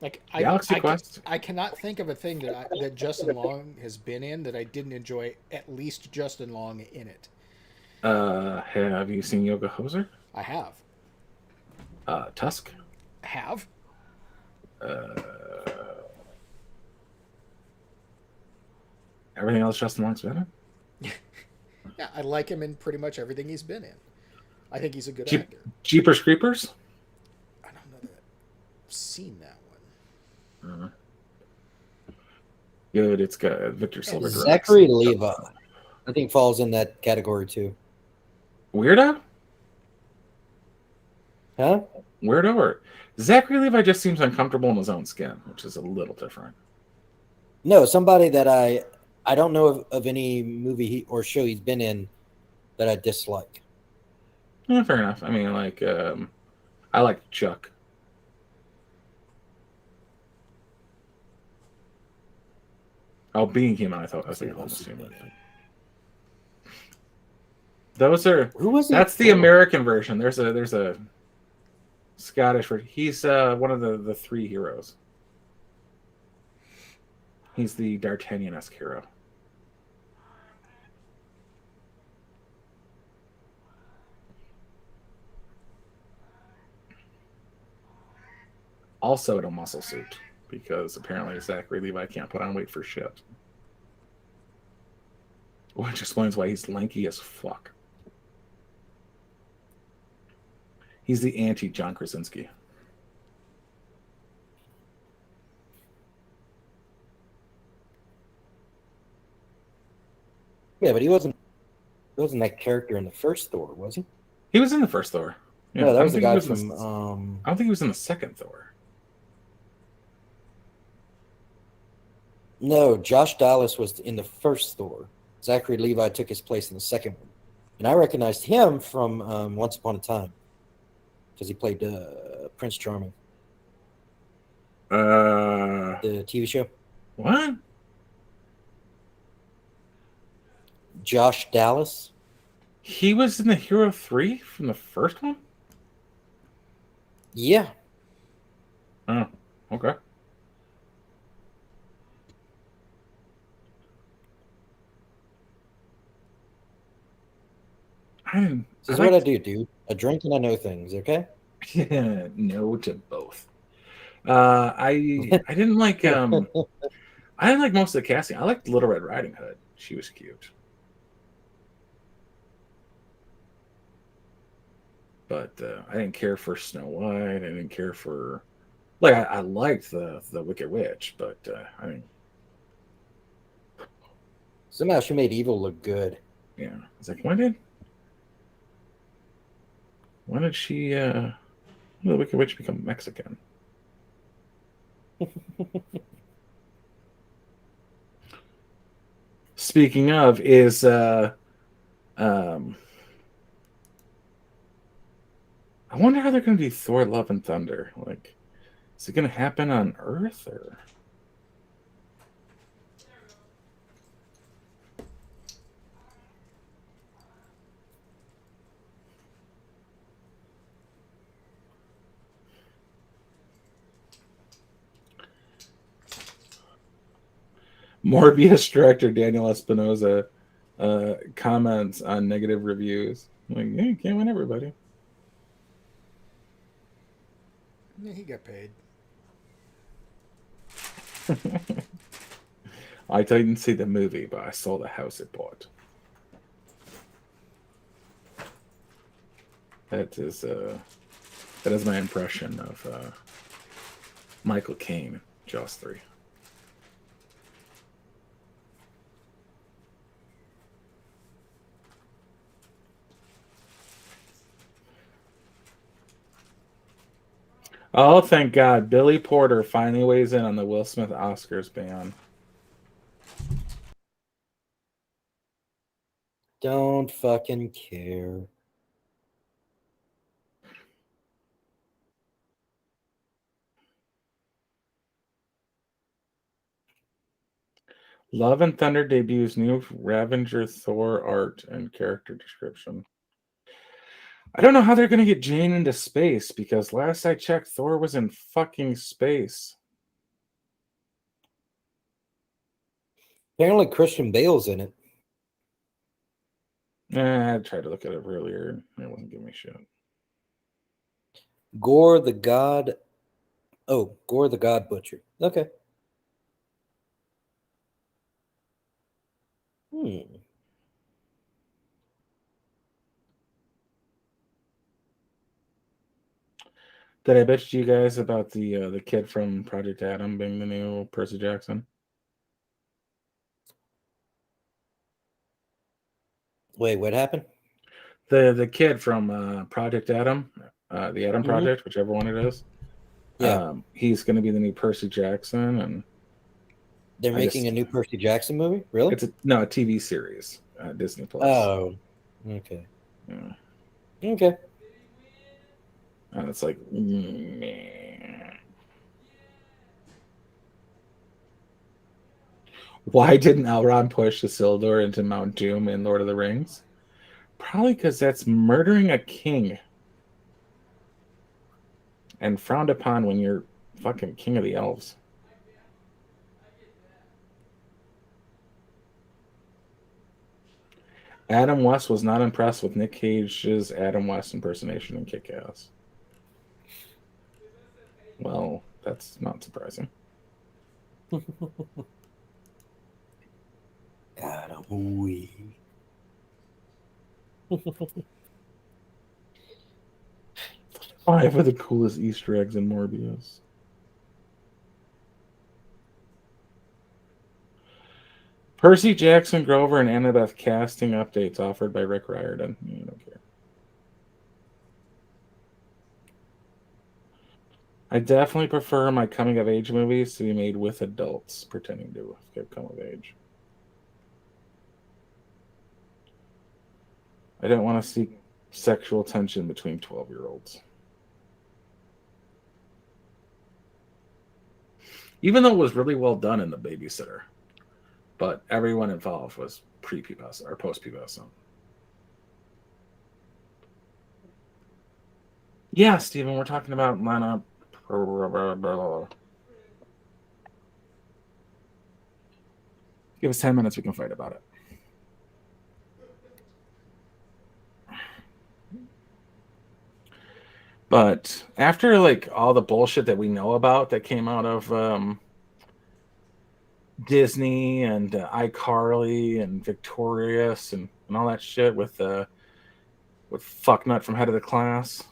Like Galaxy Quest. I cannot think of a thing that Justin Long has been in that I didn't enjoy at least Justin Long in it. Have you seen Yoga Hoser? I have. Tusk? Have. Everything else Justin Long's been in? Yeah, I like him in pretty much everything he's been in. I think he's a good actor. Jeepers Creepers? I don't know that I've seen that one. Good, it's got Victor Silver. Zachary Levi, I think, falls in that category too. Weirdo? Huh? Weirdo or Zachary Levi just seems uncomfortable in his own skin, which is a little different. No, somebody that I don't know of any movie or show he's been in that I dislike. Yeah, fair enough. I mean, I like Chuck. Oh, Being Human, I thought. I was thinking Almost Human. Those are. Who was he? That's the American version. There's a Scottish version. He's one of the three heroes. He's the D'Artagnan-esque hero. also in a muscle suit because apparently Zachary Levi can't put on weight for shit. Which explains why he's lanky as fuck. He's the anti-John Krasinski. Yeah, but he wasn't that character in the first Thor, was he? He was in the first Thor. Yeah, No, that was the guy I from. don't think he was in the second Thor. No, Josh Dallas was in the first Thor. Zachary Levi took his place in the second one, and I recognized him from Once Upon a Time because he played Prince Charming, the TV show. What? Josh Dallas. He was in the Hero 3 from the first one? Yeah. Oh, okay. This is what I do, dude. I drink and I know things, okay? Yeah, no to both. I didn't like I didn't like most of the casting. I liked Little Red Riding Hood. She was cute. But I didn't care for Snow White. I didn't care for I liked the Wicked Witch, but I mean Somehow she made evil look good. yeah. I was like, when did she the Wicked Witch become Mexican? Speaking of, is I wonder how they're going to do Thor: Love and Thunder. Like, is it going to happen on Earth or? Morbius director Daniel Espinosa comments on negative reviews. Like, yeah, you can't win everybody. Yeah, he got paid. I didn't see the movie, but I saw the house it bought. That is my impression of Michael Caine, Jaws 3. Oh, thank God. Billy Porter finally weighs in on the Will Smith Oscars ban. Don't fucking care. Love and Thunder debuts new Ravager Thor art and character description. I don't know how they're going to get Jane into space because last I checked, Thor was in fucking space. Apparently Christian Bale's in it. I tried to look at it earlier. It wasn't giving me shit. Gore the God Butcher. Okay. Did I bitch to you guys about the kid from Project Adam being the new Percy Jackson? Wait, what happened? The kid from Project Adam, the Adam Project, whichever one it is. Yeah. He's going to be the new Percy Jackson, and they're making a new Percy Jackson movie? Really? It's a TV series, Disney Plus. Oh, okay. Yeah. Okay. And it's like, why didn't Elrond push Isildur into Mount Doom in Lord of the Rings? Probably because that's murdering a king. And frowned upon when you're fucking king of the elves. Adam West was not impressed with Nick Cage's Adam West impersonation in Kick-Ass. Well, That's not surprising. Attaboy. 5 of the coolest Easter eggs in Morbius. Percy Jackson Grover and Annabeth casting updates offered by Rick Riordan. You don't care. I definitely prefer my coming of age movies to be made with adults pretending to come of age. I don't want to seek sexual tension between 12-year-olds. Even though it was really well done in The Babysitter. But everyone involved was pre-pubescent or post-pubescent. Yeah, Stephen, we're talking about Lana. Give us 10 minutes, we can fight about it. But after like all the bullshit that we know about that came out of Disney and iCarly and Victorious and all that shit with Fucknut from Head of the Class,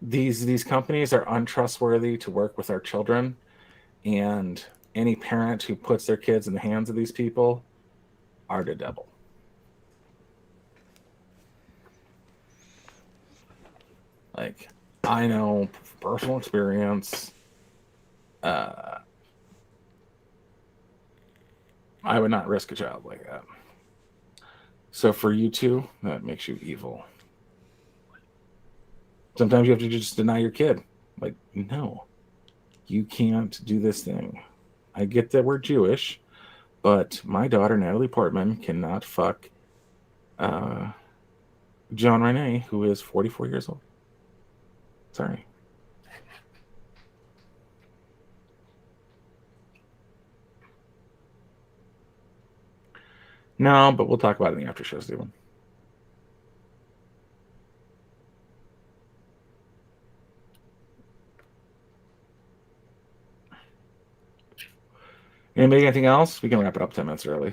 these companies are untrustworthy to work with our children, and any parent who puts their kids in the hands of these people are the devil. Like, I know from personal experience, I would not risk a child like that. So for you two, that makes you evil. Sometimes you have to just deny your kid. Like, no, you can't do this thing. I get that we're Jewish, but my daughter, Natalie Portman, cannot fuck John Renee, who is 44 years old. Sorry. No, but we'll talk about it in the after show, Stephen. Anybody anything else? We can wrap it up 10 minutes early.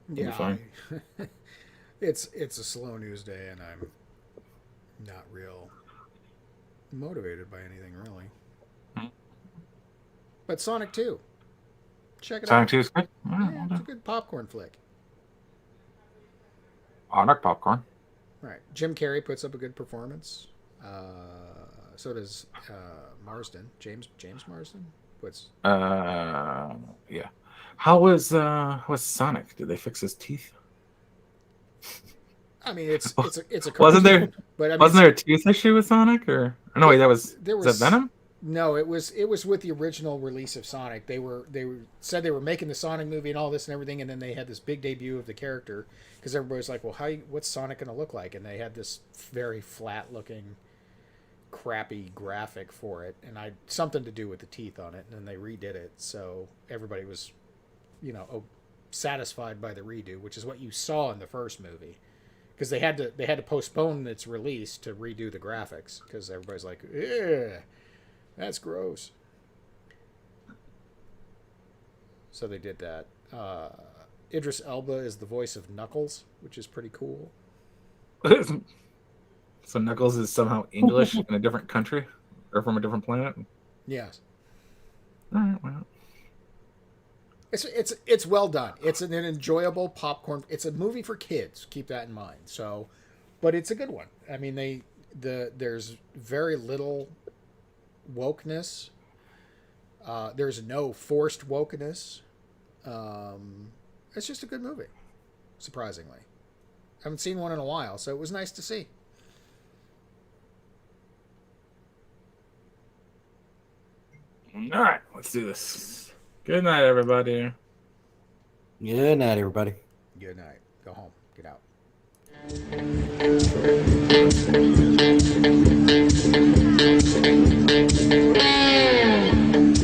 Yeah, fine. it's a slow news day, and I'm not real motivated by anything really. But Sonic 2, check it Sonic out. 2 is good. Yeah, it's a good popcorn flick. I like popcorn. Right, Jim Carrey puts up a good performance. So does Marsden, James Marsden. Yeah. How was Sonic? Did they fix his teeth? I mean, it's a wasn't there but I mean, wasn't there a tooth issue with Sonic or no? Wait, was that Venom? No, it was with the original release of Sonic. They said they were making the Sonic movie and all this and everything, and then they had this big debut of the character because everybody was like, "Well, what's Sonic going to look like?" And they had this very flat looking, crappy graphic for it, and something to do with the teeth on it, and then they redid it, so everybody was, satisfied by the redo, which is what you saw in the first movie, because they had to postpone its release to redo the graphics because everybody's like, "Yeah, that's gross." So they did that. Idris Elba is the voice of Knuckles, which is pretty cool. So Knuckles is somehow English in a different country or from a different planet? Yes. All right, well. It's well done. It's an enjoyable popcorn. It's a movie for kids. Keep that in mind. So, but it's a good one. I mean, there's very little wokeness. There's no forced wokeness. It's just a good movie. Surprisingly, I haven't seen one in a while, so it was nice to see. All right, let's do this. Good night, everybody. Good night, everybody. Good night. Go home. Get out.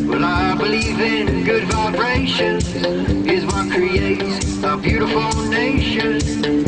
Well, I believe in good vibrations is what creates a beautiful nation.